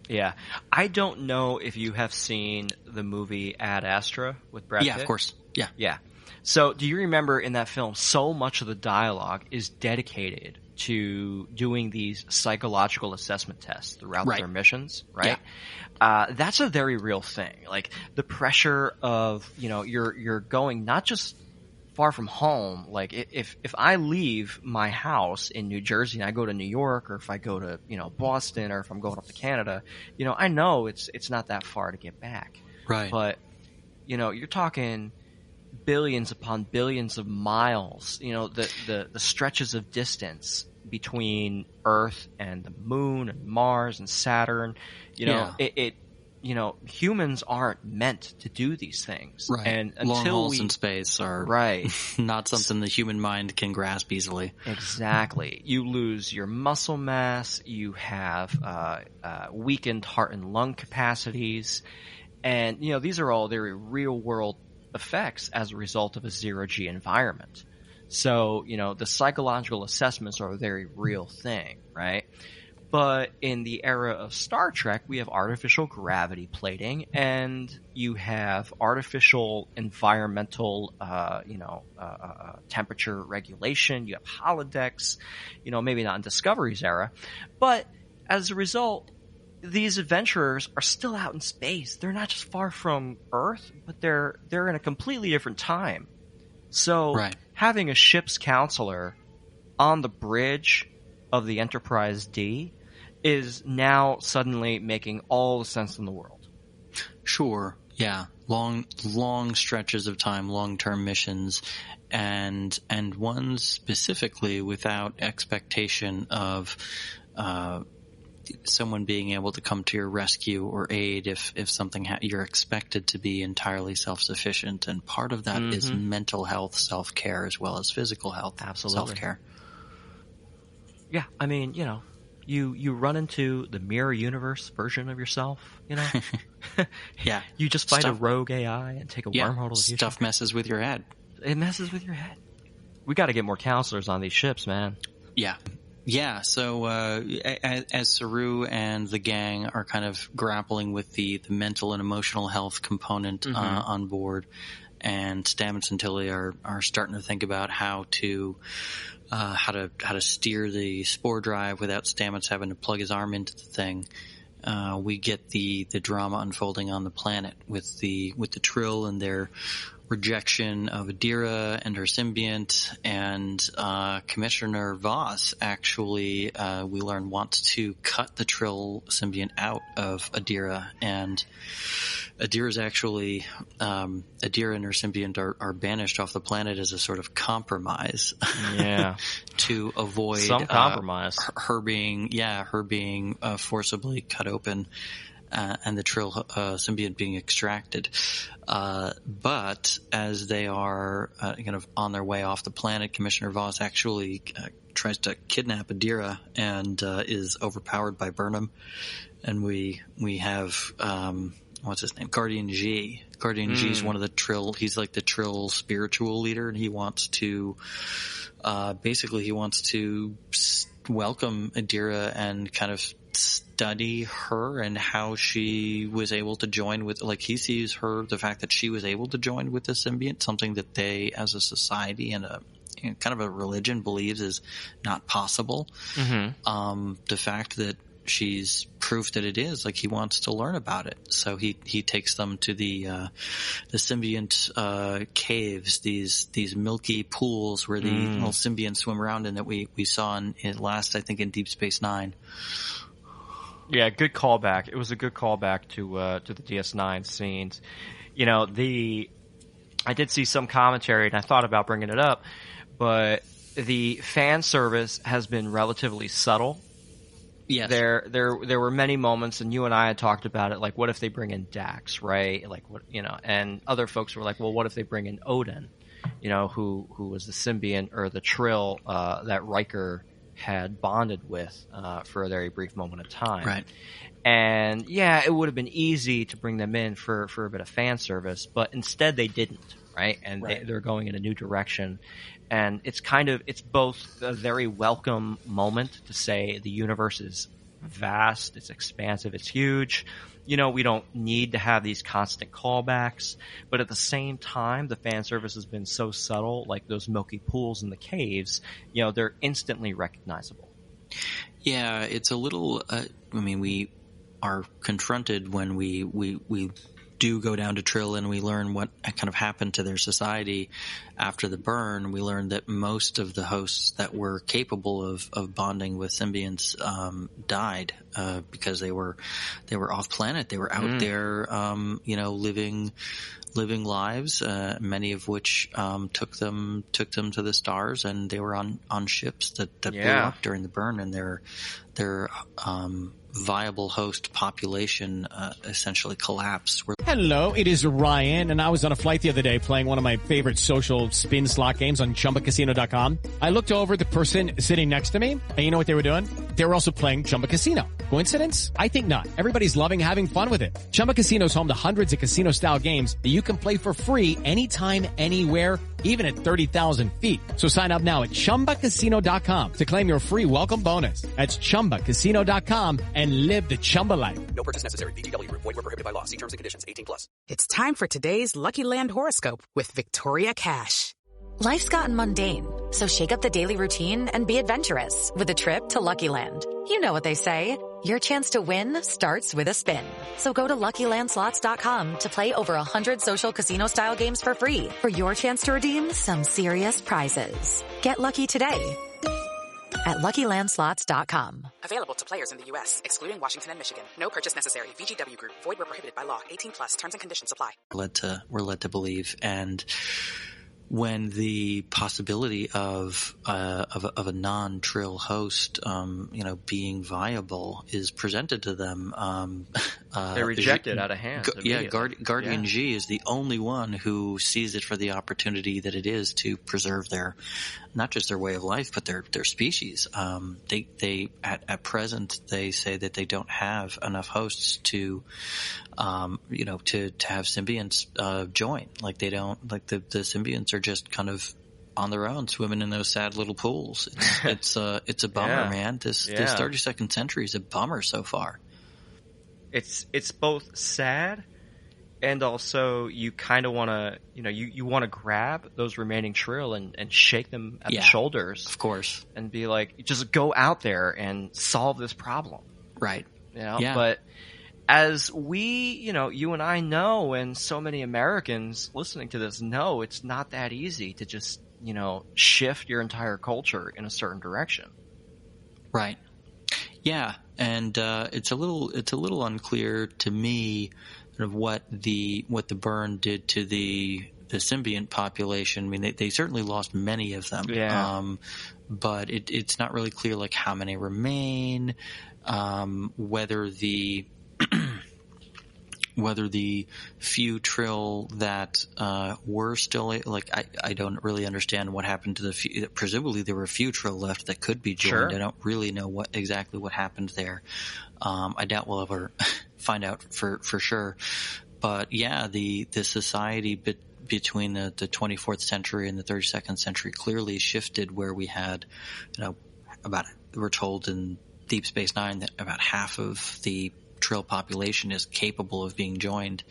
Yeah. I don't know if you have seen the movie Ad Astra with Brad Pitt. Yeah, of course. Yeah. Yeah. So do you remember in that film, so much of the dialogue is dedicated to doing these psychological assessment tests throughout their missions, right? Yeah. That's a very real thing. Like the pressure of, you're going not just far from home. Like if I leave my house in New Jersey and I go to New York, or if I go to, Boston, or if I'm going up to Canada, I know it's not that far to get back. Right. But, you're talking billions upon billions of miles, the stretches of distance between Earth and the Moon and Mars and Saturn, humans aren't meant to do these things. Right. And long until hauls in space are not something the human mind can grasp easily. Exactly. You lose your muscle mass. You have weakened heart and lung capacities. And, these are all very real world effects as a result of a zero-G environment. So, the psychological assessments are a very real thing, right? But in the era of Star Trek, we have artificial gravity plating, and you have artificial environmental, temperature regulation. You have holodecks, maybe not in Discovery's era. But as a result, these adventurers are still out in space. They're not just far from Earth, but they're in a completely different time. So having a ship's counselor on the bridge of the Enterprise D is now suddenly making all the sense in the world. Sure. Yeah. Long stretches of time, long-term missions, and ones specifically without expectation of someone being able to come to your rescue or aid if something you're expected to be entirely self-sufficient, and part of that is mental health self-care as well as physical health self-care. Yeah, I mean, you run into the mirror universe version of yourself, Yeah. You just fight a rogue AI and take a wormhole to the future. Stuff messes with your head. It messes with your head. We got to get more counselors on these ships, man. Yeah. Yeah, so as Saru and the gang are kind of grappling with the mental and emotional health component on board, and Stamets and Tilly are starting to think about how to steer the spore drive without Stamets having to plug his arm into the thing. We get the drama unfolding on the planet with the Trill and their rejection of Adira and her symbiont, and Commissioner Voss actually, we learn, wants to cut the Trill symbiont out of Adira, and Adira's actually Adira and her symbiont are banished off the planet as a sort of compromise. Yeah. To avoid some compromise. Her being forcibly cut open. And the Trill symbiont being extracted. But as they are kind of on their way off the planet, Commissioner Voss actually tries to kidnap Adira and is overpowered by Burnham. And we have what's his name? Guardian G. Guardian G is one of the Trill. He's like the Trill spiritual leader, and he wants to welcome Adira and kind of study her and how she was able to join with, like, he sees the fact that she was able to join with the symbiont, something that they as a society and kind of a religion believes is not possible. The fact that she's proof that it is. Like, he wants to learn about it. So he takes them to the symbiont caves, these milky pools where the little symbionts swim around in, that we saw in last, I think, in Deep Space Nine. Yeah, good callback. It was a good callback to the DS9 scenes. You know, I did see some commentary, and I thought about bringing it up, but the fan service has been relatively subtle. Yes. There were many moments, and you and I had talked about it, like, what if they bring in Dax, right? Like, what, you know, and other folks were like, well, what if they bring in Odin, you know, who was the symbiont or the Trill that Riker had bonded with for a very brief moment of time. Right. And yeah, it would have been easy to bring them in for a bit of fan service, but instead they didn't, right? And they're going in a new direction. And it's both a very welcome moment to say the universe is vast, it's expansive, it's huge. You know, we don't need to have these constant callbacks, but at the same time, the fan service has been so subtle, like those milky pools in the caves, you know, they're instantly recognizable. Yeah, it's a little, we are confronted when we do go down to Trill and we learn what kind of happened to their society after the burn. We learn that most of the hosts that were capable of bonding with symbionts died because they were off planet. They were out there, living lives, many of which took them to the stars, and they were on ships that blew up during the burn, and their viable host population essentially collapsed. Hello, it is Ryan, and I was on a flight the other day playing one of my favorite social spin slot games on ChumbaCasino.com. I looked over at the person sitting next to me, and you know what they were doing? They were also playing Chumba Casino. Coincidence? I think not. Everybody's loving having fun with it. Chumba Casino is home to hundreds of casino-style games that you can play for free anytime, anywhere, even at 30,000 feet. So sign up now at ChumbaCasino.com to claim your free welcome bonus. That's ChumbaCasino.com and live the Chumba life. No purchase necessary. VGW Group. Void where prohibited by law. See terms and conditions. 18+. It's time for today's Lucky Land horoscope with Victoria Cash. Life's gotten mundane, so shake up the daily routine and be adventurous with a trip to Lucky Land. You know what they say. Your chance to win starts with a spin. So go to LuckyLandSlots.com to play over 100 social casino-style games for free for your chance to redeem some serious prizes. Get lucky today at LuckyLandSlots.com. Available to players in the U.S., excluding Washington and Michigan. No purchase necessary. VGW Group. Void where prohibited by law. 18+. Terms and conditions apply. We're led to believe, and when the possibility of a non-Trill host, being viable is presented to them, they reject it out of hand. Guardian G is the only one who sees it for the opportunity that it is to preserve not just their way of life, but their species. They at present they say that they don't have enough hosts to have symbionts join. Like, they don't, like, the symbionts are just kind of on their own, swimming in those sad little pools. It's a bummer, man. This 32nd century is a bummer so far. It's both sad, and also you kind of want to, you want to grab those remaining Trill and shake them at the shoulders, of course, and be like, just go out there and solve this problem, right? But as we, you and I know, and so many Americans listening to this know, it's not that easy to just, shift your entire culture in a certain direction. Right. Yeah. And, it's a little unclear to me sort of what the burn did to the symbiont population. I mean, they certainly lost many of them. Yeah. But it's not really clear, like, how many remain, whether the few Trill that were still, like, I don't really understand what happened to the few. Presumably there were a few Trill left that could be joined. Sure. I don't really know exactly what happened there. I doubt we'll ever find out for sure. But yeah, the society between the 24th century and the 32nd century clearly shifted, where we had, we're told in Deep Space Nine that about half of the Trill population is capable of being joined,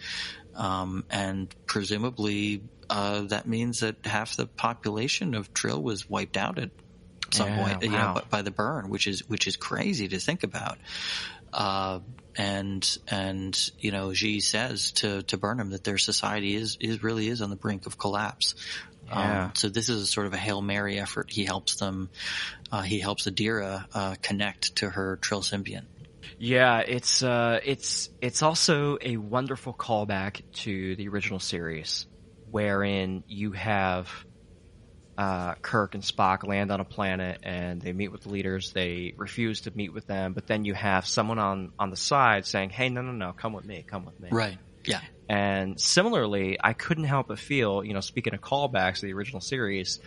and presumably that means that half the population of Trill was wiped out some point, wow. by the burn, which is crazy to think about. And G says to Burnham that their society really is on the brink of collapse. Yeah. So this is a sort of a Hail Mary effort. He helps them. He helps Adira connect to her Trill symbiont. Yeah, it's also a wonderful callback to the original series, wherein you have Kirk and Spock land on a planet and they meet with the leaders. They refuse to meet with them, but then you have someone on the side saying, "Hey, no, come with me, come with me." Right. Yeah. And similarly, I couldn't help but feel, speaking of callbacks to the original series,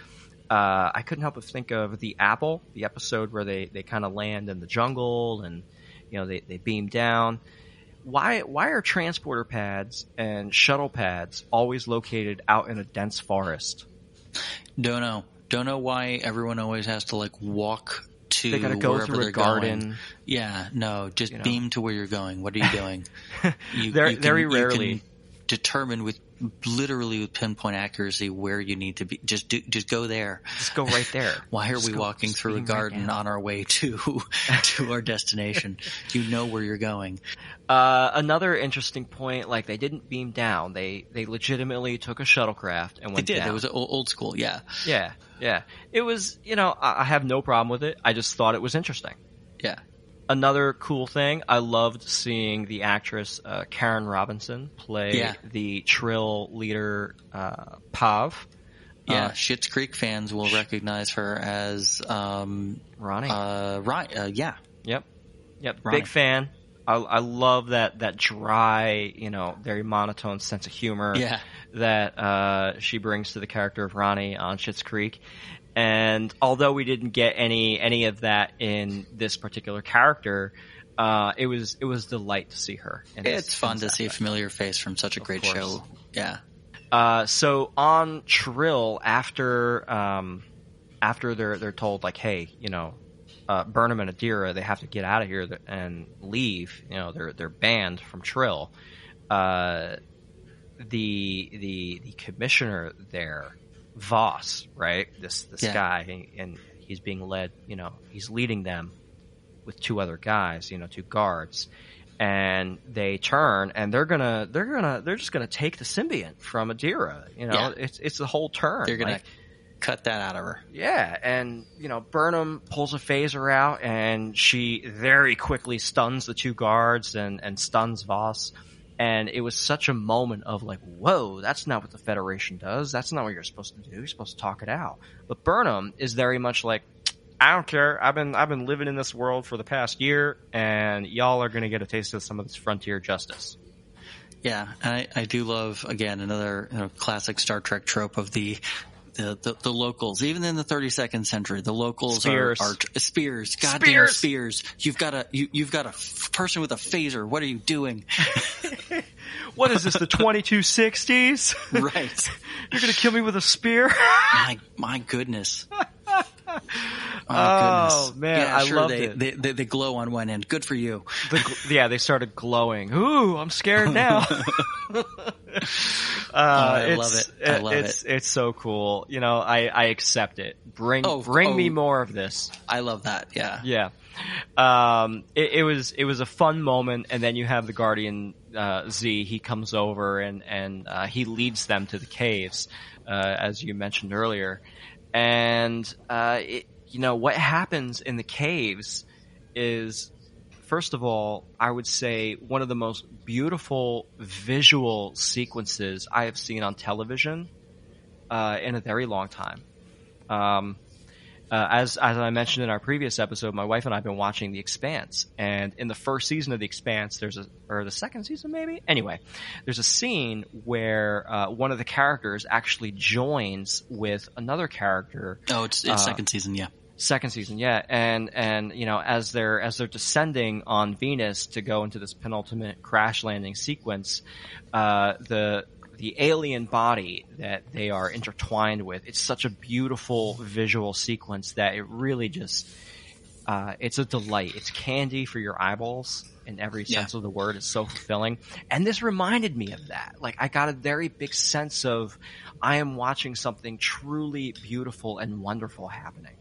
I couldn't help but think of The Apple, the episode where they kind of land in the jungle and, they beam down. Why are transporter pads and shuttle pads always located out in a dense forest? Don't know why everyone always has to walk to they gotta go wherever through they're a garden. going. Yeah, no, just beam to where you're going. What are you doing? Very rarely you can determine with pinpoint accuracy where you need to be. Just go there. Just go right there. Why are we walking through a garden on our way to our destination? You know where you're going. Another interesting point, they didn't beam down. They legitimately took a shuttlecraft and went down. They did. It was old school. Yeah. Yeah. It was, I have no problem with it. I just thought it was interesting. Yeah. Another cool thing, I loved seeing the actress Karen Robinson play the Trill leader Pav. Yeah, Schitt's Creek fans will recognize her as Ronnie. Yeah. Yep. Ronnie. Big fan. I love that dry, very monotone sense of humor that she brings to the character of Ronnie on Schitt's Creek. And although we didn't get any of that in this particular character, it was delight to see her. It's fun to see a familiar face from such a great show. Yeah. So on Trill, after they're told hey, Burnham and Adira, they have to get out of here and leave. They're banned from Trill. The commissioner there, Voss, right? This guy, and he's being led. He's leading them with two other guys. Two guards, and they turn and they're just gonna take the symbiont from Adira. It's the whole turn. They're gonna cut that out of her. Yeah, and Burnham pulls a phaser out and she very quickly stuns the two guards and stuns Voss. And it was such a moment of whoa, that's not what the Federation does. That's not what you're supposed to do. You're supposed to talk it out. But Burnham is very much I don't care. I've been living in this world for the past year, and y'all are going to get a taste of some of this frontier justice. Yeah, and I do love, again, another classic Star Trek trope of the locals. Even in the 32nd century, the locals are spears. Goddamn spears! You've got a person with a phaser. What are you doing? What is this? The 2260s? Right. You're gonna kill me with a spear? My goodness. Oh man, yeah, I sure, loved it. They glow on one end. Good for you. They started glowing. Ooh, I'm scared now. I love it. I love it. It's so cool. I accept it. Bring me more of this. I love that. Yeah. Yeah. It was a fun moment, and then you have the Guardian Z. He comes over and he leads them to the caves, as you mentioned earlier. And what happens in the caves is, first of all, I would say one of the most beautiful visual sequences I have seen on television in a very long time. As I mentioned in our previous episode, my wife and I have been watching The Expanse, and in the first season of The Expanse, or the second season maybe? Anyway, there's a scene where one of the characters actually joins with another character. Oh, it's second season, yeah. Second season, yeah, and as they're descending on Venus to go into this penultimate crash landing sequence, the alien body that they are intertwined with, it's such a beautiful visual sequence that it really just it's a delight. It's candy for your eyeballs in every sense of the word. It's so fulfilling, and this reminded me of that. I got a very big sense of I am watching something truly beautiful and wonderful happening.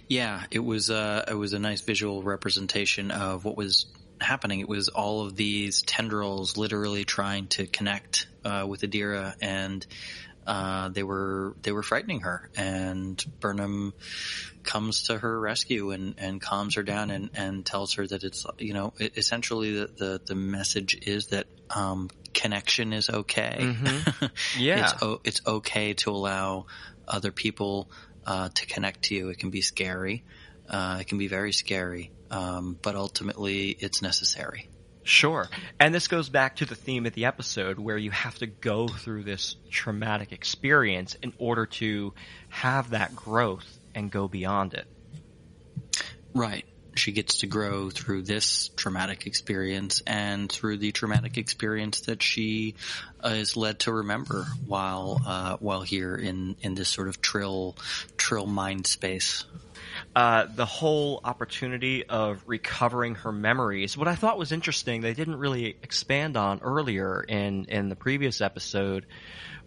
Yeah, it was a nice visual representation of what was happening. It was all of these tendrils literally trying to connect with Adira, and they were frightening her. And Burnham comes to her rescue and calms her down and tells her that it's, essentially the message is that connection is okay. Mm-hmm. Yeah, it's okay to allow other people to connect to you. It can be scary. It can be very scary. But ultimately it's necessary. sure. And this goes back to the theme of the episode, where you have to go through this traumatic experience in order to have that growth and go beyond it. Right. She gets to grow through this traumatic experience and through the traumatic experience that she is led to remember while here in this sort of Trill mind space. The whole opportunity of recovering her memories. What I thought was interesting, they didn't really expand on earlier in the previous episode,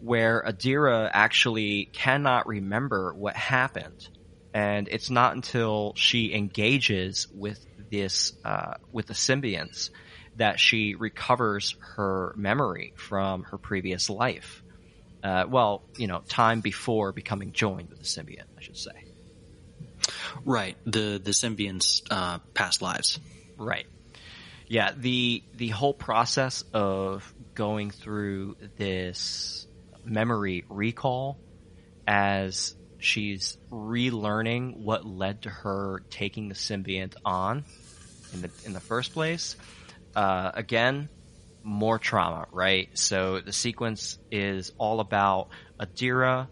where Adira actually cannot remember what happened. And it's not until she engages with this, with the symbionts, that she recovers her memory from her previous life. Time before becoming joined with the symbiont, I should say. Right. The symbionts' past lives. Right. Yeah. The whole process of going through this memory recall as she's relearning what led to her taking the symbiont on in the first place. Again, more trauma, right? So the sequence is all about Adira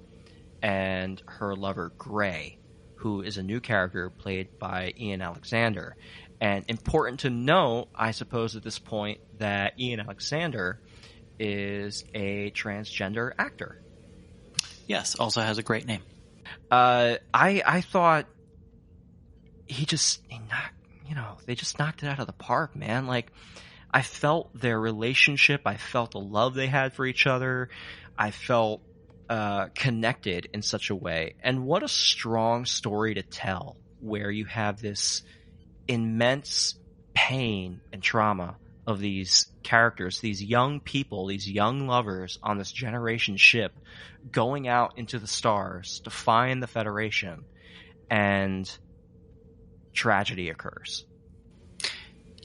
and her lover Gray, who is a new character played by Ian Alexander. And important to note, I suppose at this point, that Ian Alexander is a transgender actor. Yes, also has a great name. I thought they just knocked it out of the park, man. Like, I felt their relationship. I felt the love they had for each other. I felt connected in such a way. And what a strong story to tell, where you have this immense pain and trauma of these characters, these young people, these young lovers on this generation ship going out into the stars to find the Federation, and tragedy occurs.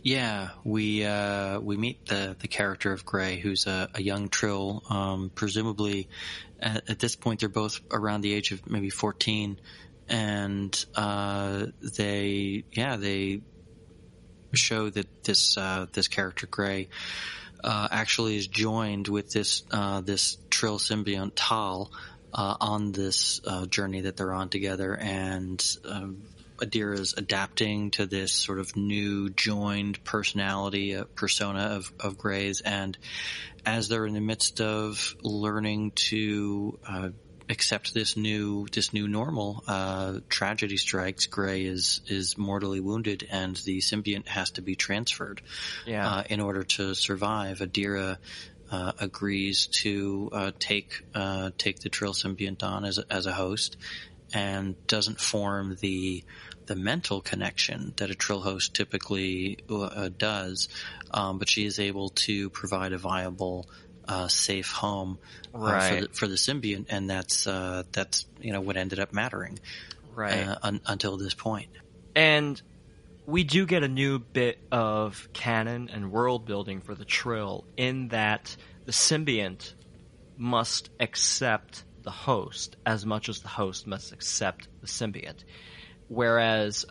Yeah, we meet the character of Gray, who's a young Trill. Presumably, at this point, they're both around the age of maybe 14, and they show that this character Gray actually is joined with this Trill symbiont Tal on this journey that they're on together, and Adira's adapting to this sort of new joined personality, persona of Gray's, and as they're in the midst of learning to accept this new normal, tragedy strikes. Gray is mortally wounded, and the symbiont has to be transferred in order to survive. Adira agrees to take the Trill symbiont on as a host, and doesn't form the mental connection that a Trill host typically does, but she is able to provide a viable, safe home for the symbiont, and that's what ended up mattering until this point. And we do get a new bit of canon and world building for the Trill, in that the symbiont must accept the host as much as the host must accept the symbiont. Whereas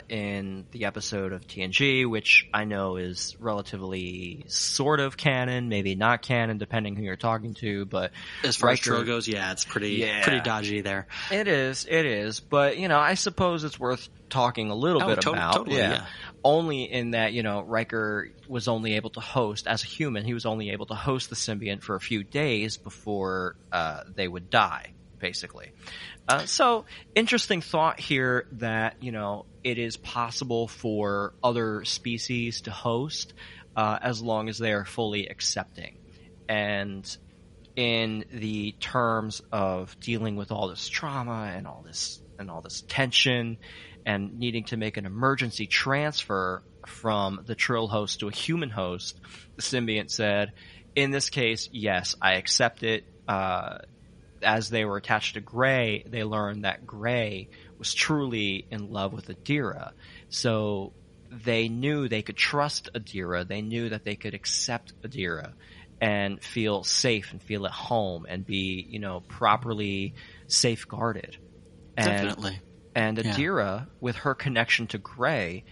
in the episode of TNG, which I know is relatively sort of canon, maybe not canon, depending who you're talking to, but as far as Trill goes, it's pretty dodgy there. It is. But, I suppose it's worth talking a little bit about. Totally, yeah. Only in that, Riker was only able to host, as a human, he was only able to host the symbiont for a few days before they would die, basically. So, interesting thought here that, it is possible for other species to host as long as they are fully accepting. And in the terms of dealing with all this trauma and all this and all this tension and needing to make an emergency transfer from the Trill host to a human host, the symbiont said, in this case, yes, I accept it. As they were attached to Gray, they learned that Gray was truly in love with Adira. So they knew they could trust Adira. They knew that they could accept Adira and feel safe and feel at home and be, properly safeguarded. Definitely. And Adira, with her connection to Gray,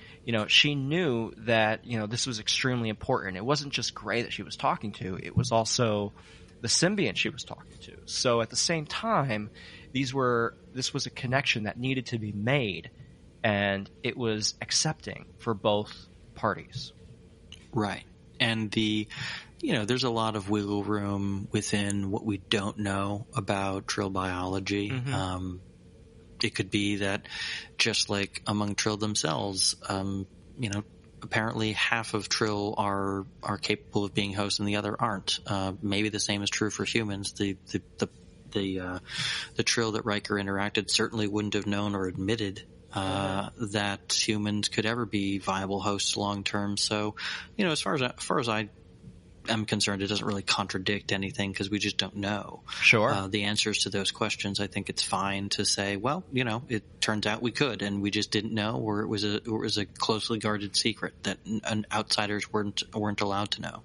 she knew that, this was extremely important. It wasn't just Gray that she was talking to. It was also the symbiont she was talking to. So at the same time, this was a connection that needed to be made, and it was accepting for both parties. Right. And there's a lot of wiggle room within what we don't know about Trill biology. Mm-hmm. It could be that just like among Trill themselves, apparently half of Trill are capable of being hosts and the other aren't. Maybe the same is true for humans. The Trill that Riker interacted certainly wouldn't have known or admitted that humans could ever be viable hosts long term. So, as far as I am concerned, it doesn't really contradict anything because we just don't know. Sure. The answers to those questions. I think it's fine to say, well, it turns out we could, and we just didn't know, or it was a closely guarded secret that outsiders weren't allowed to know.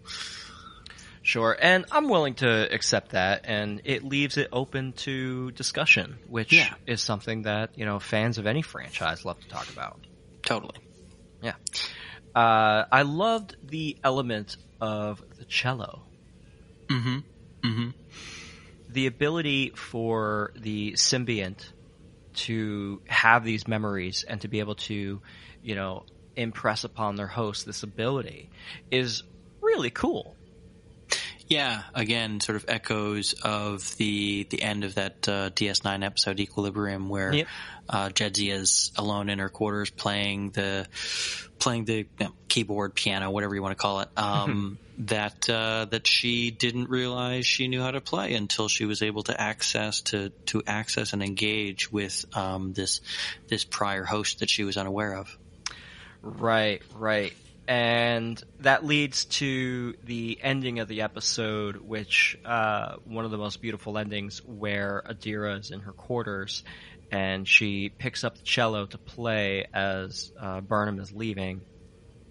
Sure, and I'm willing to accept that, and it leaves it open to discussion, which is something that, fans of any franchise love to talk about. Totally. Yeah. I loved the element of the cello. Mm-hmm. Mm-hmm. The ability for the symbiont to have these memories and to be able to, impress upon their host this ability is really cool. Yeah, again, sort of echoes of the end of that DS9 episode Equilibrium, where Jedzia's alone in her quarters playing the keyboard, piano, whatever you want to call it. That she didn't realize she knew how to play until she was able to access and engage with this prior host that she was unaware of. Right. And that leads to the ending of the episode, which one of the most beautiful endings, where Adira is in her quarters and she picks up the cello to play as Burnham is leaving.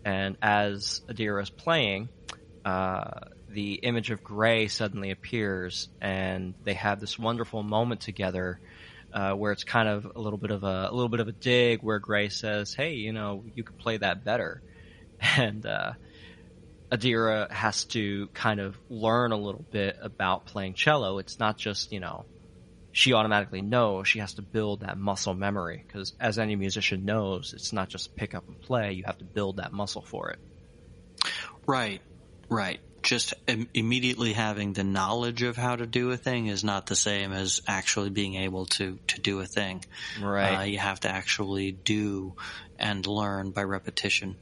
And as Adira is playing, the image of Gray suddenly appears, and they have this wonderful moment together. Where it's kind of a little bit of a dig, where Gray says, "Hey, you could play that better." And Adira has to kind of learn a little bit about playing cello. It's not just, she automatically knows. She has to build that muscle memory, because as any musician knows, it's not just pick up and play. You have to build that muscle for it. Right. Just immediately having the knowledge of how to do a thing is not the same as actually being able to do a thing. Right. You have to actually do and learn by repetition.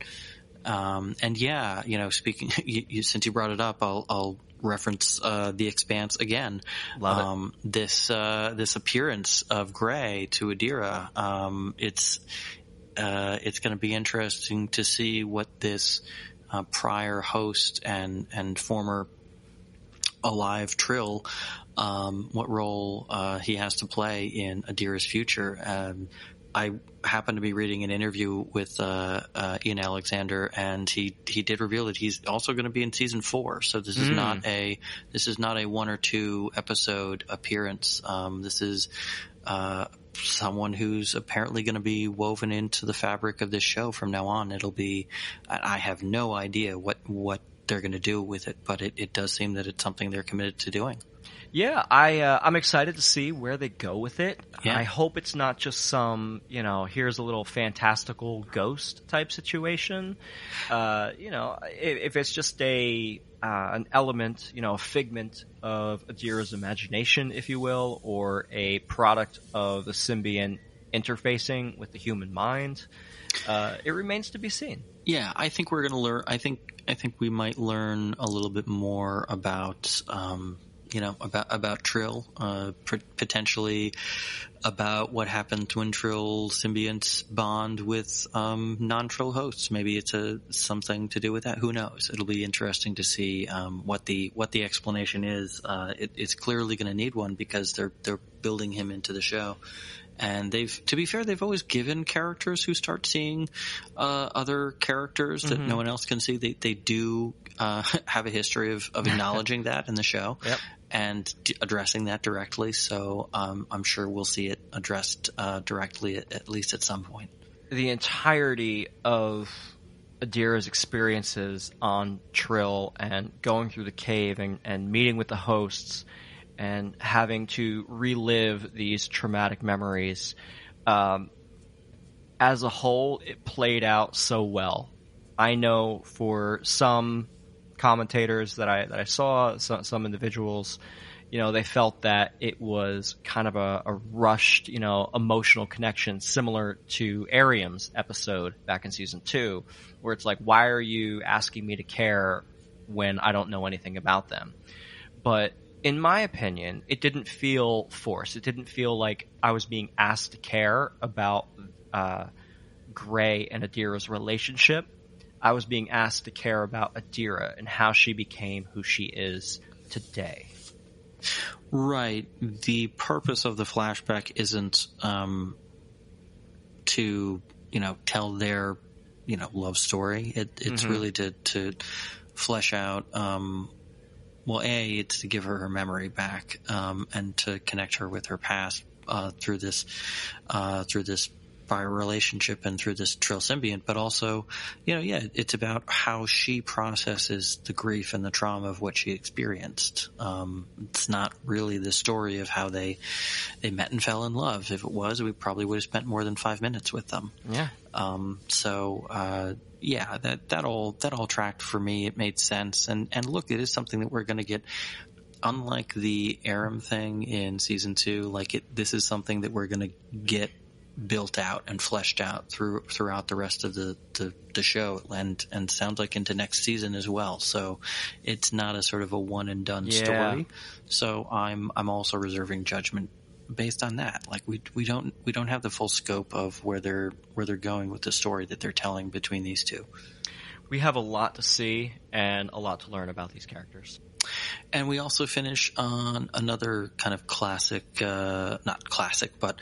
And speaking, since you brought it up, I'll reference The Expanse again. Love it. This appearance of Gray to Adira. It's going to be interesting to see what this prior host and former alive Trill, what role he has to play in Adira's future. I happened to be reading an interview with Ian Alexander, and he did reveal that he's also going to be in season 4. So this is not a 1 or 2 episode appearance. This is someone who's apparently going to be woven into the fabric of this show from now on. It'll be, I have no idea what they're going to do with it, but it does seem that it's something they're committed to doing. Yeah, I'm excited to see where they go with it. Yeah. I hope it's not just some, here's a little fantastical ghost type situation. If it's just an element, a figment of Adira's imagination, if you will, or a product of the symbiont interfacing with the human mind, it remains to be seen. Yeah, I think we're going to learn. I think we might learn a little bit more about about Trill, potentially about what happens when Trill symbionts bond with non-Trill hosts. Maybe it's something to do with that. Who knows? It'll be interesting to see what the explanation is. It's clearly going to need one because they're building him into the show. And to be fair, they've always given characters who start seeing other characters that no one else can see. They do have a history of acknowledging that in the show. Yep. And addressing that directly. So I'm sure we'll see it addressed directly at least at some point. The entirety of Adira's experiences on Trill and going through the cave and meeting with the hosts and having to relive these traumatic memories, as a whole, it played out so well. I know for some commentators that I saw, some individuals, they felt that it was kind of a rushed, emotional connection similar to Ariam's episode back in season 2, where it's like, why are you asking me to care when I don't know anything about them? But in my opinion, it didn't feel forced. It didn't feel like I was being asked to care about Gray and Adira's relationship. I was being asked to care about Adira and how she became who she is today. Right. The purpose of the flashback isn't to, tell their, love story. It's really to flesh out, it's to give her memory back, and to connect her with her past, through this prior relationship and through this Trill symbiont, but also, it's about how she processes the grief and the trauma of what she experienced. It's not really the story of how they met and fell in love. If it was, we probably would have spent more than 5 minutes with them. Yeah. That all tracked for me. It made sense. And look, it is something that we're going to get. Unlike the Aram thing in season 2, this is something that we're going to get built out and fleshed out throughout the rest of the show, and sounds like into next season as well. So it's not a sort of a one and done story. So I'm also reserving judgment based on that. We don't have the full scope of where they're going with the story that they're telling between these two. We have a lot to see and a lot to learn about these characters. And we also finish on another kind of classic, not classic, but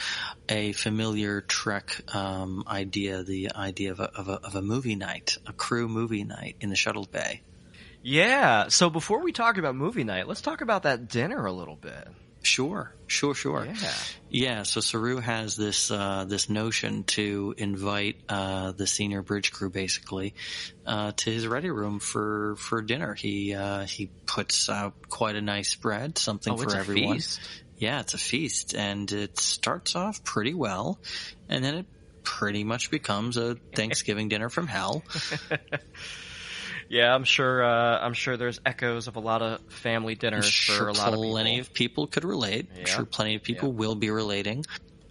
a familiar Trek idea, the idea of a movie night, a crew movie night in the shuttlebay. Yeah, so before we talk about movie night, let's talk about that dinner a little bit. Sure. Yeah, so Saru has this notion to invite the senior bridge crew basically to his ready room for dinner. He puts out quite a nice spread, something for everyone. Feast. Yeah, it's a feast, and it starts off pretty well, and then it pretty much becomes a Thanksgiving dinner from hell. Yeah, I'm sure there's echoes of a lot of family dinners for a lot of people. Plenty of people could relate. Yeah. I'm sure plenty of people will be relating.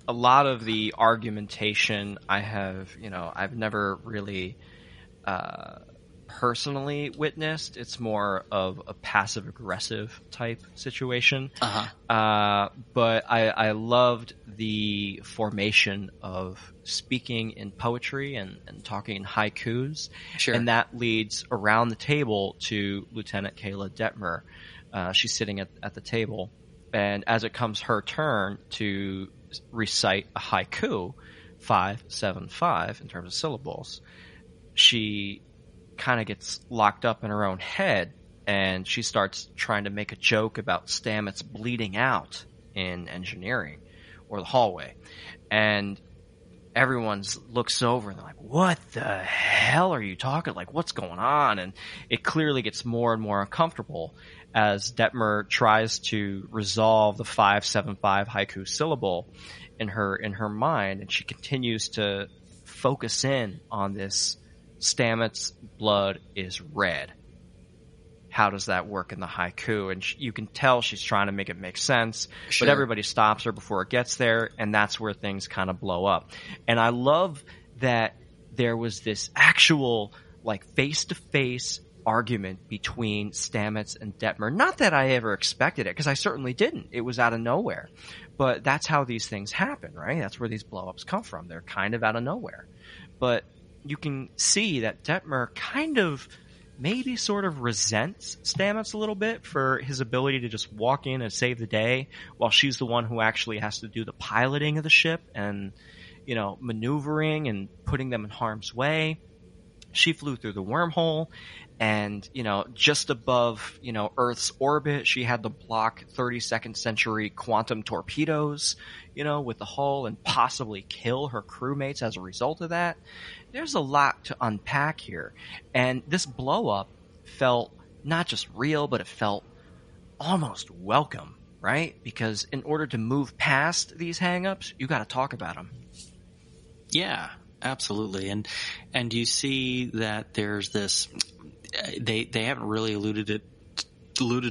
A lot of the argumentation I've never really personally witnessed. It's more of a passive-aggressive type situation. But I loved the formation of speaking in poetry and talking in haikus. Sure. And that leads around the table to Lieutenant Kayla Detmer. She's sitting at the table, and as it comes her turn to recite a haiku, 575 in terms of syllables, she kind of gets locked up in her own head, and she starts trying to make a joke about Stamets bleeding out in engineering or the hallway. And everyone looks over and they're like, what the hell are you talking? What's going on? And it clearly gets more and more uncomfortable as Detmer tries to resolve the 575 haiku syllable in her mind, and she continues to focus in on this Stamets' blood is red. How does that work in the haiku? And you can tell she's trying to make it make sense, sure. But everybody stops her before it gets there, and that's where things kind of blow up. And I love that there was this actual, face-to-face argument between Stamets and Detmer. Not that I ever expected it, because I certainly didn't. It was out of nowhere. But that's how these things happen, right? That's where these blow-ups come from. They're kind of out of nowhere. But you can see that Detmer kind of maybe sort of resents Stamets a little bit for his ability to just walk in and save the day, while she's the one who actually has to do the piloting of the ship and, you know, maneuvering and putting them in harm's way. She flew through the wormhole, and, you know, just above, you know, Earth's orbit, she had to block 32nd century quantum torpedoes, you know, with the hull, and possibly kill her crewmates as a result of that. There's a lot to unpack here. And this blow up felt not just real, but it felt almost welcome, right? Because in order to move past these hang-ups, you got to talk about them. Yeah, absolutely. And you see that there's this, they haven't really alluded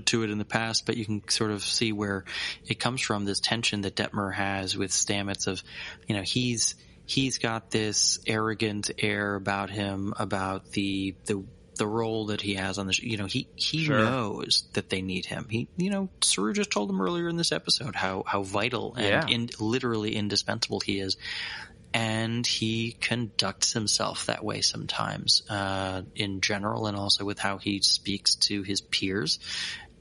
to it in the past, but you can sort of see where it comes from, this tension that Detmer has with Stamets of, you know, he's got this arrogant air about him, about the role that he has on the, you know, he Sure. knows that they need him. He, you know, Saru just told him earlier in this episode how vital and literally indispensable he is. And he conducts himself that way sometimes, in general, and also with how he speaks to his peers.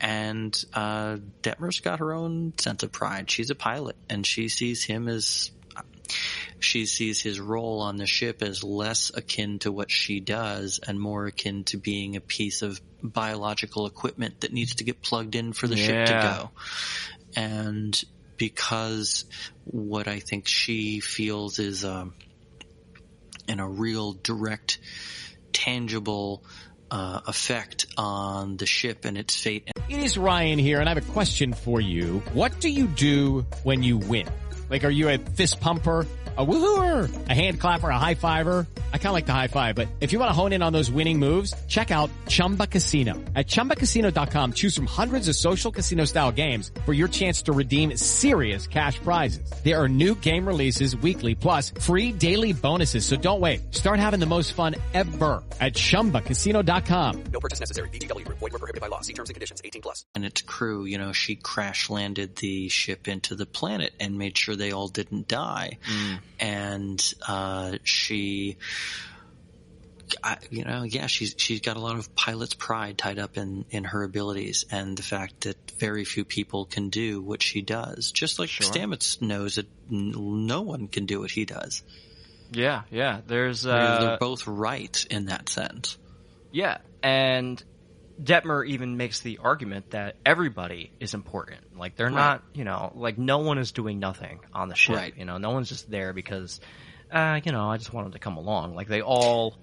And Detmer's got her own sense of pride. She's a pilot, and she sees his role on the ship as less akin to what she does and more akin to being a piece of biological equipment that needs to get plugged in for the ship to go. And because what I think she feels is in a real direct, tangible effect on the ship and its fate. It is Ryan here, and I have a question for you. What do you do when you win? Like, are you a fist pumper, a woohooer, a hand clapper, a high fiver? I kind of like the high five, but if you want to hone in on those winning moves, check out Chumba Casino. At ChumbaCasino.com, choose from hundreds of social casino style games for your chance to redeem serious cash prizes. There are new game releases weekly, plus free daily bonuses. So don't wait. Start having the most fun ever at ChumbaCasino.com. No purchase necessary. VGW Group. Void where prohibited by law. See terms and conditions. 18+. And its crew, you know, she crash landed the ship into the planet and made sure they all didn't die. And she's got a lot of pilot's pride tied up in her abilities and the fact that very few people can do what she does. Just like Stamets knows that no one can do what he does. Yeah. There's they're both right in that sense. Yeah, and Detmer even makes the argument that everybody is important. Like, they're not, you know, like, no one is doing nothing on the ship. Right. You know, no one's just there because, you know, I just want them to come along. Like, they all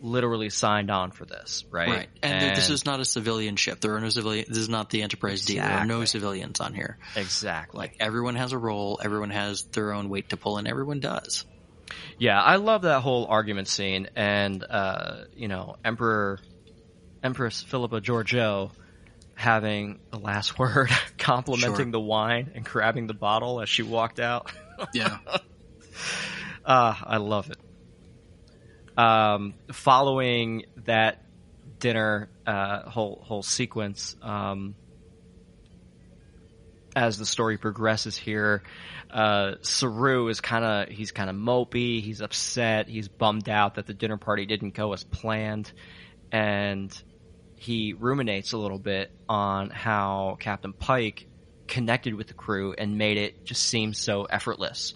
literally signed on for this, right? Right. And this is not a civilian ship. There are no civilian. This is not the Enterprise D. There are no civilians on here. Exactly. Like, everyone has a role. Everyone has their own weight to pull, and everyone does. Yeah, I love that whole argument scene. And, you know, Empress Philippa Georgiou having the last word, complimenting the wine and grabbing the bottle as she walked out. Yeah. I love it. Following that dinner, whole sequence, as the story progresses here, Saru is he's kind of mopey, he's upset, he's bummed out that the dinner party didn't go as planned, and he ruminates a little bit on how Captain Pike connected with the crew and made it just seem so effortless,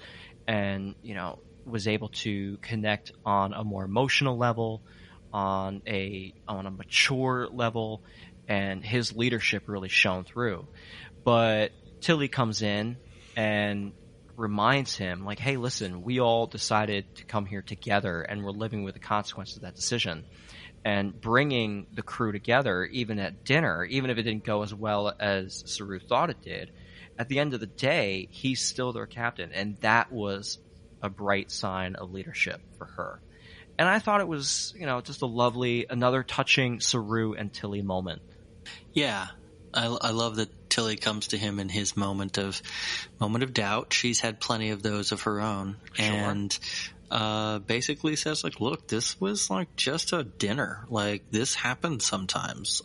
and, you know, was able to connect on a more emotional level, on a mature level, and his leadership really shone through. But Tilly comes in and reminds him, like, hey, listen, we all decided to come here together, and we're living with the consequences of that decision. And bringing the crew together, even at dinner, even if it didn't go as well as Saru thought it did, at the end of the day, he's still their captain. And that was a bright sign of leadership for her. And I thought it was, you know, just another touching Saru and Tilly moment. Yeah. I love that Tilly comes to him in his moment of doubt. She's had plenty of those of her own. Sure. And basically says, like, look, this was like just a dinner. Like, this happens sometimes.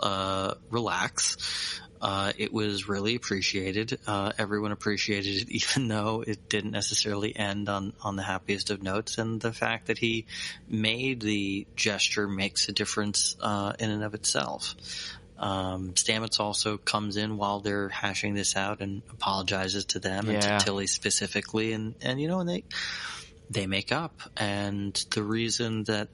Relax. It was really appreciated. Everyone appreciated it, even though it didn't necessarily end on the happiest of notes. And the fact that he made the gesture makes a difference in and of itself. Stamets also comes in while they're hashing this out and apologizes to them and to Tilly specifically. And they make up. And the reason that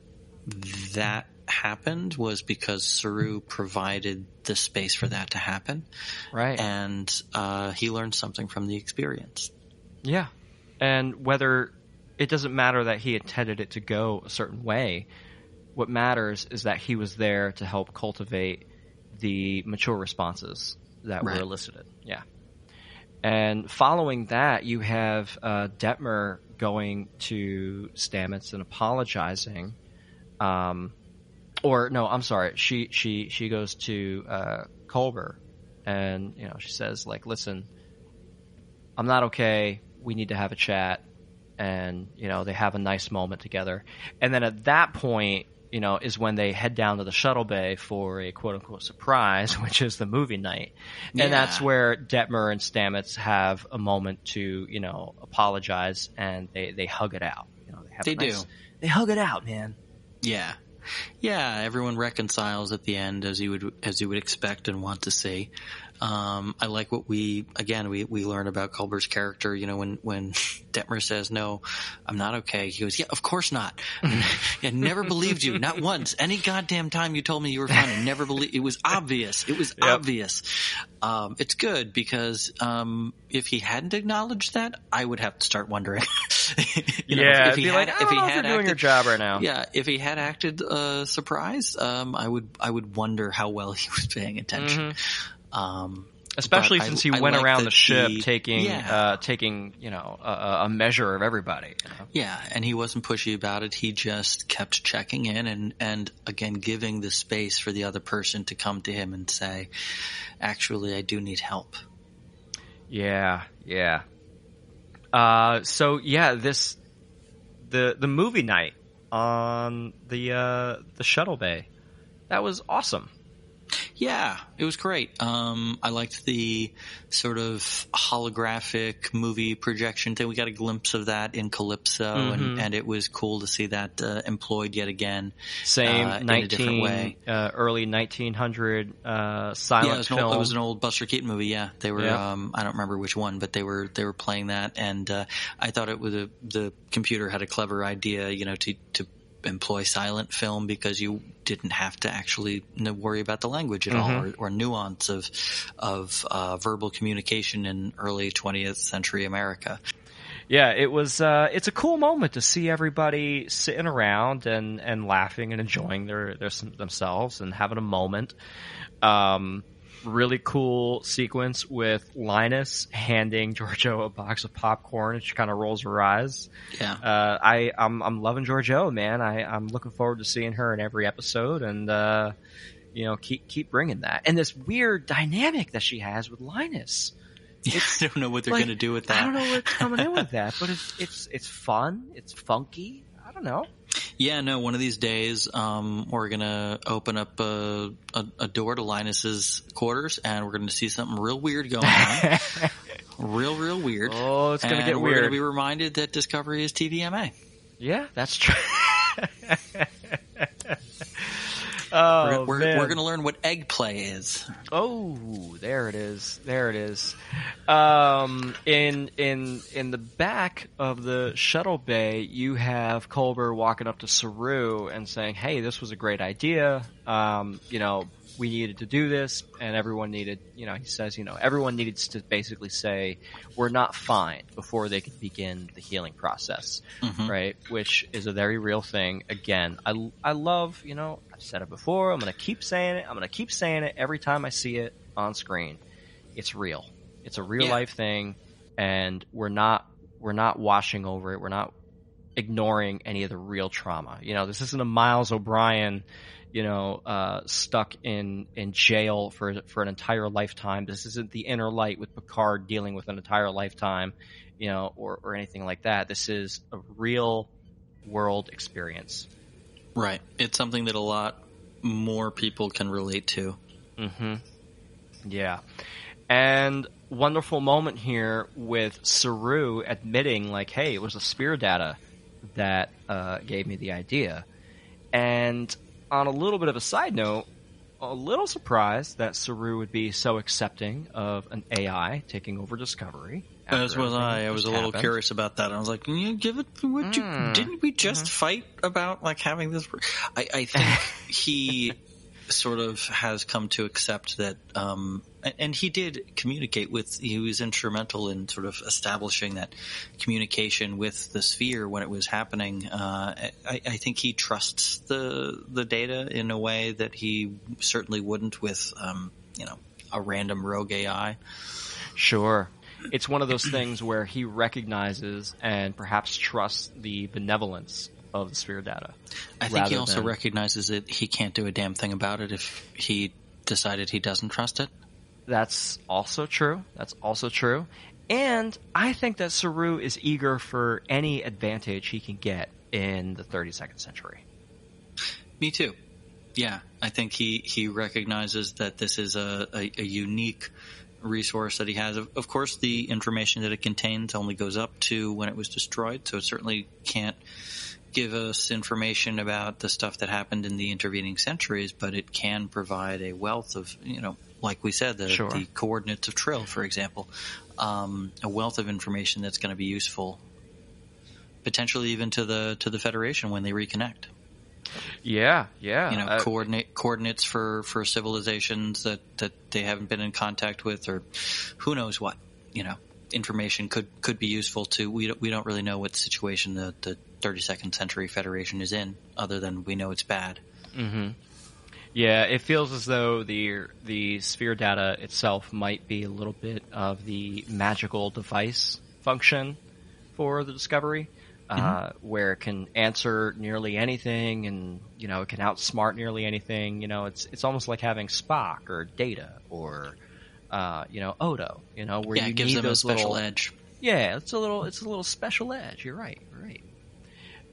happened was because Saru provided the space for that to happen. Right. And he learned something from the experience. Yeah. And whether it doesn't matter that he intended it to go a certain way, what matters is that he was there to help cultivate the mature responses that were elicited. Yeah. And following that, you have Detmer going to Stamets and apologizing. Or no, I'm sorry. She goes to Culber, and she says, like, listen, I'm not okay. We need to have a chat. And they have a nice moment together. And then at that point, is when they head down to the shuttle bay for a quote unquote surprise, which is the movie night. And that's where Detmer and Stamets have a moment to apologize, and they hug it out. They hug it out, man. Yeah. Yeah, everyone reconciles at the end as you would expect and want to see. I like what we learn about Culber's character. When Detmer says, "No, I'm not okay," he goes, "Yeah, of course not. I never believed you, not once. Any goddamn time you told me you were fine, I never believed. It was obvious. It was obvious." It's good because if he hadn't acknowledged that, I would have to start wondering. If he had doing your job right now. Yeah, if he had acted surprised, I would wonder how well he was paying attention. Especially since he went around the ship taking a measure of everybody. Yeah, and he wasn't pushy about it. He just kept checking in and again giving the space for the other person to come to him and say, "Actually, I do need help." Yeah. The movie night on the shuttle bay, that was awesome. Yeah, it was great. I liked the sort of holographic movie projection thing. We got a glimpse of that in Calypso, and it was cool to see that employed yet again. Same, in a different way. Early 1900 silent film. It was an old Buster Keaton movie. Yeah, they were. I don't remember which one, but they were playing that, and I thought the computer had a clever idea, to employ silent film because you didn't have to actually worry about the language at all or nuance of verbal communication in early 20th century America. Yeah, it was. It's a cool moment to see everybody sitting around and laughing and enjoying themselves and having a moment. Really cool sequence with Linus handing Georgiou a box of popcorn, and she kind of rolls her eyes. Yeah. I'm loving Georgiou, man. I'm looking forward to seeing her in every episode, and keep bringing that. And this weird dynamic that she has with Linus. I don't know what they're going to do with that. I don't know what's coming in with that, but it's fun. It's funky. I don't know. Yeah, no, one of these days, we're going to open up a door to Linus's quarters, and we're going to see something real weird going on. real weird. Oh, it's going to get weird. We're going to be reminded that Discovery is TVMA. Yeah, that's true. We're going to learn what egg play is. Oh, there it is. In the back of the shuttle bay, you have Culber walking up to Saru and saying, "Hey, this was a great idea. We needed to do this, and everyone needed." He says, everyone needs to basically say, "We're not fine," before they could begin the healing process, right? Which is a very real thing. Again, I love. I've said it before. I'm going to keep saying it. I'm going to keep saying it every time I see it on screen. It's real. It's a real life thing, and we're not washing over it. We're not ignoring any of the real trauma. This isn't a Miles O'Brien, stuck in jail for an entire lifetime. This isn't the Inner Light with Picard dealing with an entire lifetime, or anything like that. This is a real world experience. Right. It's something that a lot more people can relate to. Mm-hmm. Yeah. And wonderful moment here with Saru admitting, like, hey, it was the spear data that gave me the idea. And on a little bit of a side note, a little surprised that Saru would be so accepting of an AI taking over Discovery. As was I. I was a little curious about that. I was like, can you give it what you didn't we just fight about, like, having this? I think he sort of has come to accept that, and he did communicate with, he was instrumental in sort of establishing that communication with the sphere when it was happening. I think he trusts the data in a way that he certainly wouldn't with, a random rogue AI. Sure. It's one of those things where he recognizes and perhaps trusts the benevolence of the sphere data. I think he also recognizes that he can't do a damn thing about it if he decided he doesn't trust it. That's also true. And I think that Saru is eager for any advantage he can get in the 32nd century. Me too. Yeah, I think he recognizes that this is a unique resource that he has. Of course, the information that it contains only goes up to when it was destroyed, so it certainly can't give us information about the stuff that happened in the intervening centuries, but it can provide a wealth of, like we said, the coordinates of Trill, for example, a wealth of information that's going to be useful, potentially even to the Federation when they reconnect. Yeah. Coordinates for civilizations that they haven't been in contact with, or who knows what. Information could be useful to. We don't really know what situation the 32nd century Federation is in, other than we know it's bad. Mm-hmm. Yeah, it feels as though the sphere data itself might be a little bit of the magical device function for the Discovery. Where it can answer nearly anything, and it can outsmart nearly anything. It's almost like having Spock or Data or Odo. Where you it gives need them those a special little edge. Yeah, it's a little special edge. You're right.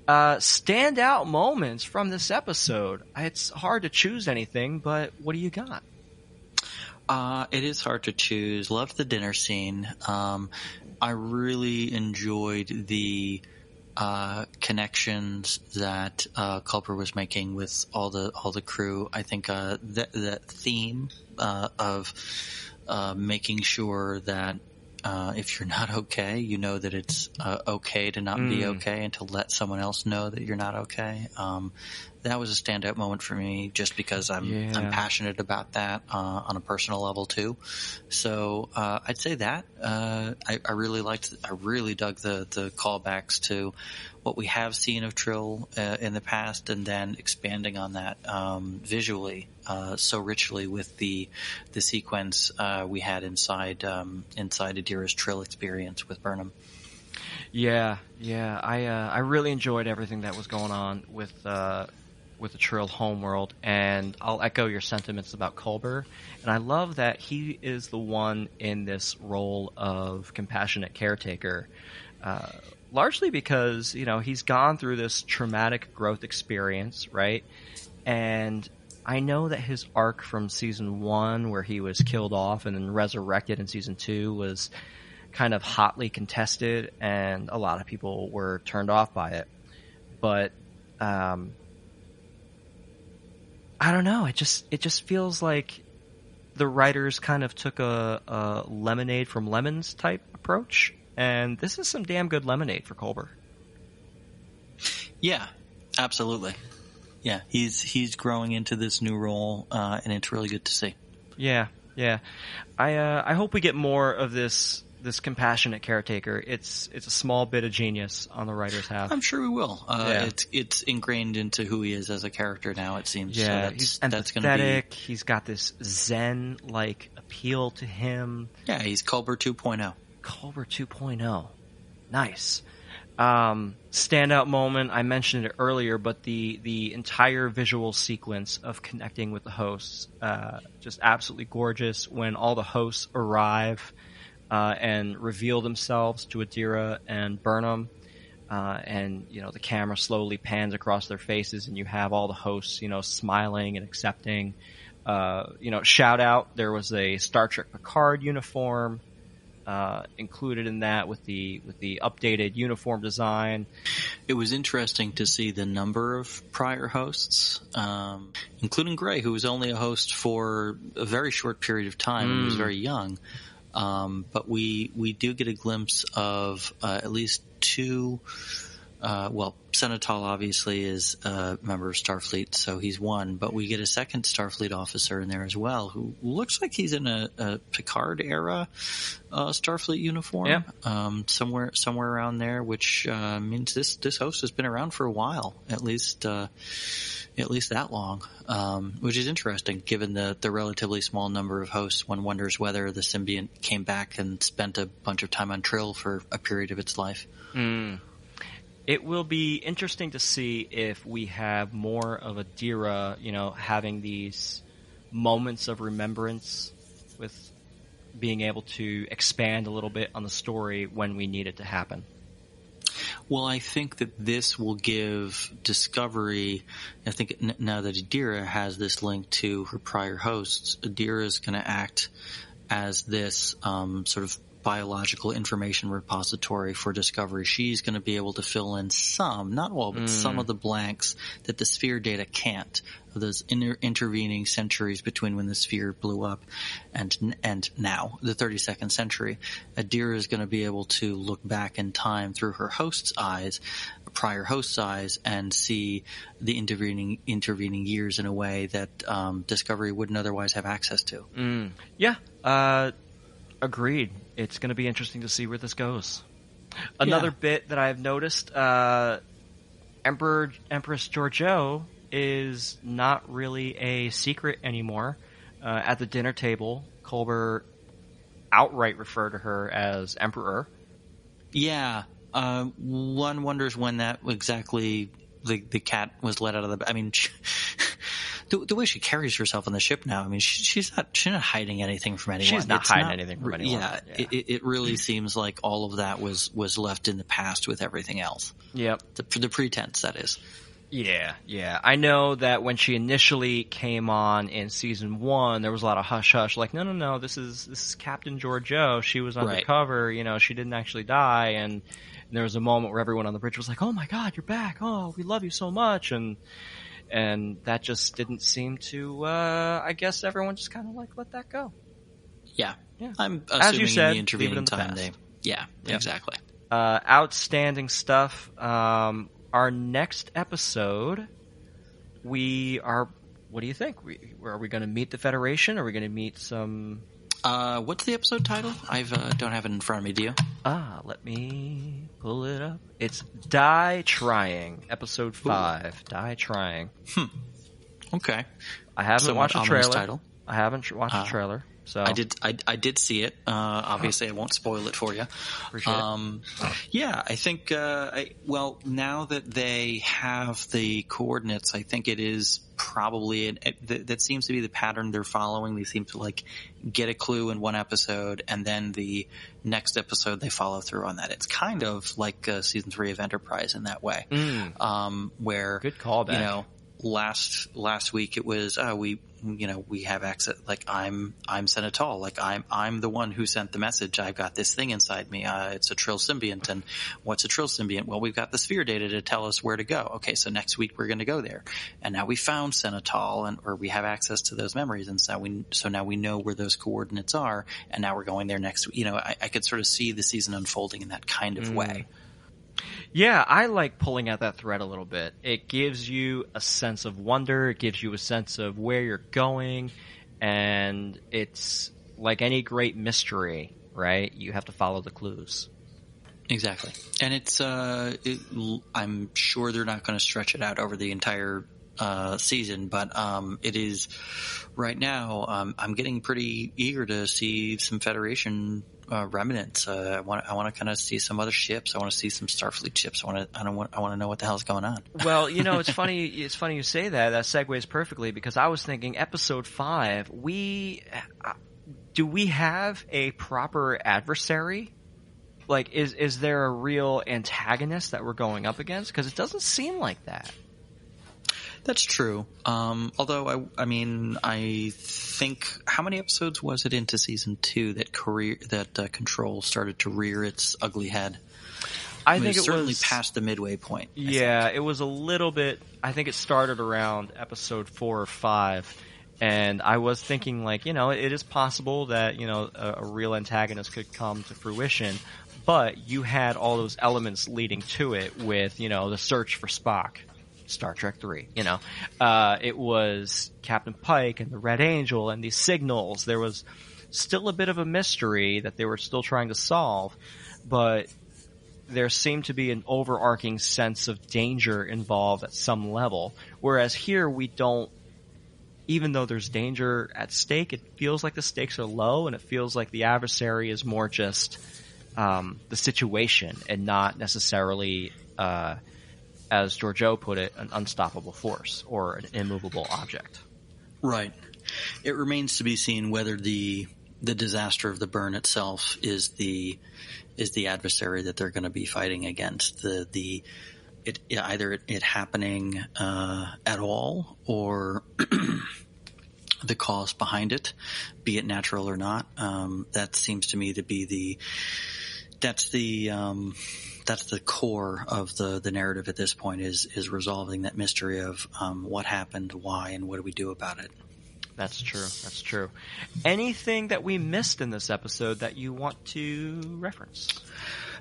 Standout moments from this episode. It's hard to choose anything, but what do you got? It is hard to choose. Loved the dinner scene. I really enjoyed the connections that Culber was making with all the crew. I think that theme of making sure that if you're not okay, you know that it's okay to not be okay, and to let someone else know that you're not okay. That was a standout moment for me, just because I'm passionate about that on a personal level too. So I'd say that I really dug the callbacks to what we have seen of Trill in the past, and then expanding on that visually so richly with the sequence we had inside Adira's Trill experience with Burnham. Yeah. I really enjoyed everything that was going on with the Trill homeworld, and I'll echo your sentiments about Culber. And I love that he is the one in this role of compassionate caretaker, largely because he's gone through this traumatic growth experience, right? And I know that his arc from season 1, where he was killed off and then resurrected in season 2, was kind of hotly contested, and a lot of people were turned off by it. But I don't know. It just feels like the writers kind of took a lemonade from lemons type approach, and this is some damn good lemonade for Culber. Yeah, absolutely. Yeah, he's growing into this new role, and it's really good to see. Yeah. I hope we get more of this compassionate caretaker. It's a small bit of genius on the writer's half. I'm sure we will. It's ingrained into who he is as a character now, it seems. Yeah, so he's that's empathetic. He's got this zen-like appeal to him. Yeah, he's Culber 2.0. Culber 2.0. Nice. Standout moment, I mentioned it earlier, but the entire visual sequence of connecting with the hosts, just absolutely gorgeous when all the hosts arrive and reveal themselves to Adira and Burnham. and the camera slowly pans across their faces, and you have all the hosts smiling and accepting. Shout out, there was a Star Trek Picard uniform included in that with the updated uniform design. It was interesting to see the number of prior hosts, including Gray, who was only a host for a very short period of time and was very young. But we do get a glimpse of at least two. Senatol obviously is a member of Starfleet, so he's one. But we get a second Starfleet officer in there as well, who looks like he's in a Picard era Starfleet uniform, somewhere around there. Which means this host has been around for a while, at least that long, which is interesting given the relatively small number of hosts. One wonders whether the symbiont came back and spent a bunch of time on Trill for a period of its life. It will be interesting to see if we have more of Adira, having these moments of remembrance with being able to expand a little bit on the story when we need it to happen. Well, I think that this will give Discovery, I think now that Adira has this link to her prior hosts, Adira is going to act as this sort of biological information repository for Discovery. She's going to be able to fill in some, not all, but some of the blanks that the sphere data can't. Those intervening centuries between when the sphere blew up and now, the 32nd century. Adira is going to be able to look back in time through her host's eyes, prior host's eyes, and see the intervening years in a way that Discovery wouldn't otherwise have access to. Agreed. It's going to be interesting to see where this goes. Another bit that I've noticed, Empress Georgiou is not really a secret anymore. At the dinner table, Culber outright referred to her as Emperor. Yeah. One wonders when that exactly the cat was let out of the... I mean... The way she carries herself on the ship now, I mean, she's not hiding anything from anyone. She's not hiding anything from anyone. Yeah. It really seems like all of that was left in the past with everything else. Yep. The pretense, that is. Yeah. I know that when she initially came on in season 1, there was a lot of hush-hush, like, no, this is Captain Georgiou. She was undercover, she didn't actually die, and there was a moment where everyone on the bridge was like, oh my God, you're back. Oh, we love you so much. And that just didn't seem to, I guess everyone just kind of let that go. Yeah. I'm assuming as you said, in the intervening time past. Exactly. Outstanding stuff. Our next episode, what do you think? Are we going to meet the Federation? Are we going to meet some... What's the episode title? I don't have it in front of me, do you? Let me pull it up. It's Die Trying, episode 5. Ooh. Die Trying. Okay. I haven't watched the trailer. Title. I haven't watched the trailer. So I did see it. Obviously, I won't spoil it for you. Appreciate it. Yeah, I think. Now that they have the coordinates, I think it is probably that seems to be the pattern they're following. They seem to get a clue in one episode, and then the next episode they follow through on that. It's kind of like season 3 of Enterprise in that way, where good callback. Last week it was we have access. Like I'm Senatol. Like I'm the one who sent the message. I've got this thing inside me. It's a Trill symbiont. And what's a Trill symbiont? Well, we've got the sphere data to tell us where to go. Okay, so next week we're going to go there. And now we found Senatol, or we have access to those memories, and so now we know where those coordinates are. And now we're going there next week. I could sort of see the season unfolding in that kind of way. Yeah, I like pulling at that thread a little bit. It gives you a sense of wonder. It gives you a sense of where you're going. And it's like any great mystery, right? You have to follow the clues. Exactly. And it's I'm sure they're not going to stretch it out over the entire season, but it is right now. I'm getting pretty eager to see some Federation remnants. I want to kind of see some other ships. I want to see some Starfleet ships. I want to know what the hell's going on. Well, it's funny. It's funny you say that. That segues perfectly because I was thinking episode 5. Do we have a proper adversary like, is there a real antagonist that we're going up against? Because it doesn't seem like that. That's true. Although I think, how many episodes was it into season 2 that Control started to rear its ugly head? I think it was certainly past the midway point. Yeah, it was a little bit. I think it started around episode 4 or 5, and I was thinking, like, it is possible that a real antagonist could come to fruition, but you had all those elements leading to it with the search for Spock. Star Trek 3, it was Captain Pike and the Red Angel and these signals. There was still a bit of a mystery that they were still trying to solve, but there seemed to be an overarching sense of danger involved at some level. Whereas here we don't, even though there's danger at stake, it feels like the stakes are low, and it feels like the adversary is more just the situation and not necessarily as Georgiou put it, an unstoppable force or an immovable object. Right. It remains to be seen whether the disaster of the burn itself is the adversary that they're going to be fighting against. Either it happening at all, or the cause behind it, be it natural or not. That seems to me to be that's the core of the narrative at this point, is resolving that mystery of what happened, why, and what do we do about it. That's true. That's true. Anything that we missed in this episode that you want to reference?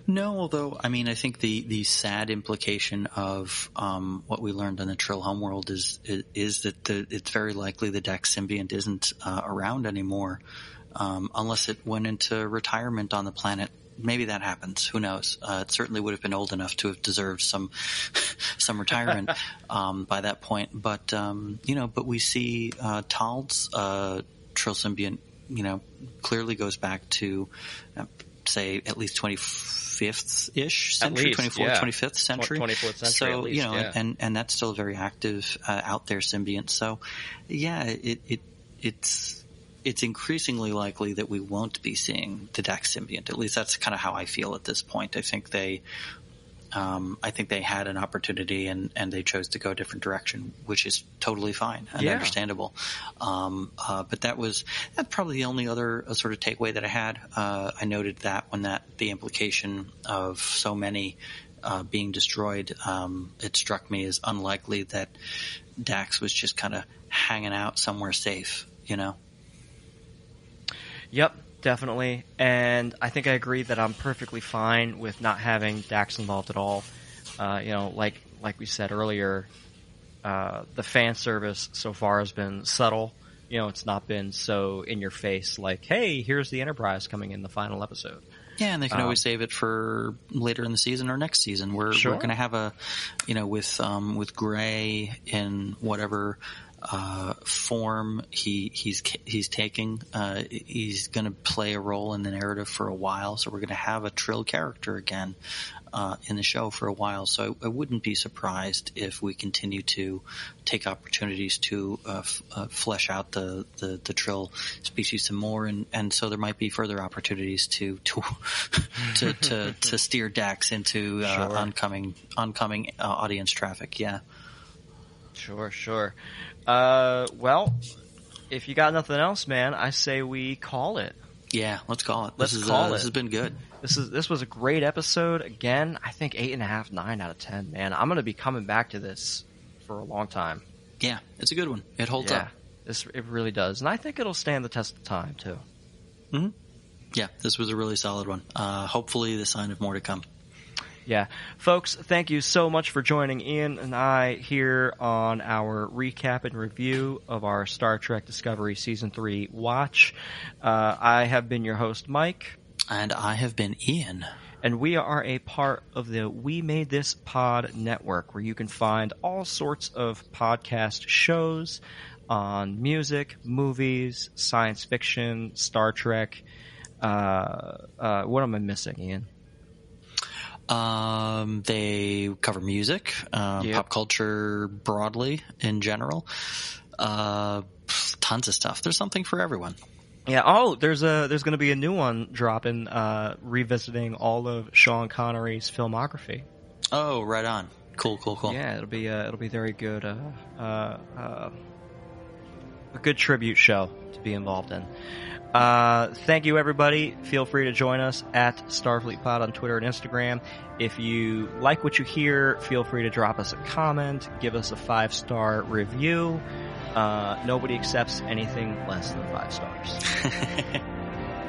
No, although, I think the sad implication of what we learned on the Trill homeworld is that it's very likely the Dax symbiont isn't around anymore, unless it went into retirement on the planet. Maybe that happens. Who knows? It certainly would have been old enough to have deserved some retirement by that point. But but we see Tal's Trill symbiont, clearly goes back to say at least 25th-ish century, 24th, 25th century. 24th century. So at least, and that's still a very active out there symbiont. So yeah, it's increasingly likely that we won't be seeing the Dax symbiont. At least that's kind of how I feel at this point. I think they had an opportunity and they chose to go a different direction, which is totally fine and understandable. But that's probably the only other sort of takeaway that I had. I noted that the implication of so many being destroyed, it struck me as unlikely that Dax was just kind of hanging out somewhere safe, Yep, definitely. And I think I agree that I'm perfectly fine with not having Dax involved at all. Like we said earlier, the fan service so far has been subtle. It's not been so in your face like, hey, here's the Enterprise coming in the final episode. Yeah, and they can always save it for later in the season or next season. We're going to have with Gray in whatever form he's taking, he's going to play a role in the narrative for a while. So we're going to have a Trill character again in the show for a while. So I wouldn't be surprised if we continue to take opportunities to flesh out the Trill species some more, and so there might be further opportunities to steer Dax into oncoming audience traffic. Yeah. Sure. Well, if you got nothing else, man, I say we call it. Yeah, let's call it. This has been good. This was a great episode. Again, I think 8.5, 9 out of 10, man. I'm going to be coming back to this for a long time. Yeah, it's a good one. It holds up. It really does. And I think it'll stand the test of time, too. Mm-hmm. Yeah, this was a really solid one. Hopefully the sign of more to come. Yeah. Folks, thank you so much for joining Ian and I here on our recap and review of our Star Trek Discovery Season 3 watch. I have been your host, Mike. And I have been Ian. And we are a part of the We Made This Pod network, where you can find all sorts of podcast shows on music, movies, science fiction, Star Trek. What am I missing, Ian? They cover music, pop culture broadly in general, tons of stuff. There's something for everyone. Yeah. Oh, there's going to be a new one dropping, revisiting all of Sean Connery's filmography. Oh, right on. Cool. Yeah, it'll be very good. A good tribute show to be involved in. Thank you, everybody. Feel free to join us at Starfleet Pod on Twitter and Instagram. If you like what you hear, feel free to drop us a comment, give us a 5-star review. Nobody accepts anything less than 5 stars.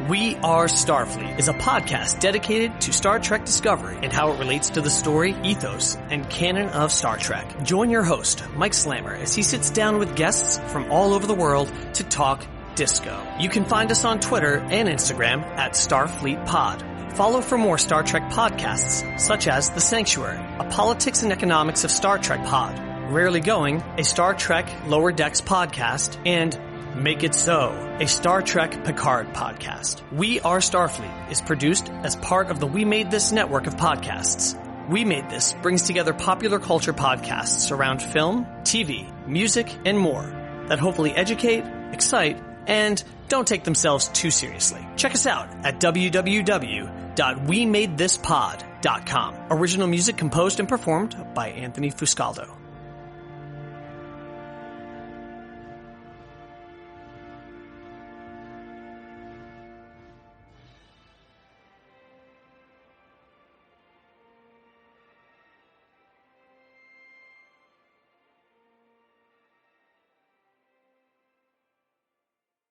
We Are Starfleet is a podcast dedicated to Star Trek Discovery and how it relates to the story, ethos, and canon of Star Trek. Join your host, Mike Slammer, as he sits down with guests from all over the world to talk disco. You can find us on Twitter and Instagram at Starfleet Pod. Follow for more Star Trek podcasts, such as The Sanctuary, a politics and economics of Star Trek pod, Rarely Going, a Star Trek Lower Decks podcast, and Make It So, a Star Trek Picard podcast. We Are Starfleet is produced as part of the We Made This network of podcasts. We Made This brings together popular culture podcasts around film, TV, music, and more that hopefully educate, excite, and don't take themselves too seriously. Check us out at www.wemadethispod.com. Original music composed and performed by Anthony Fuscaldo.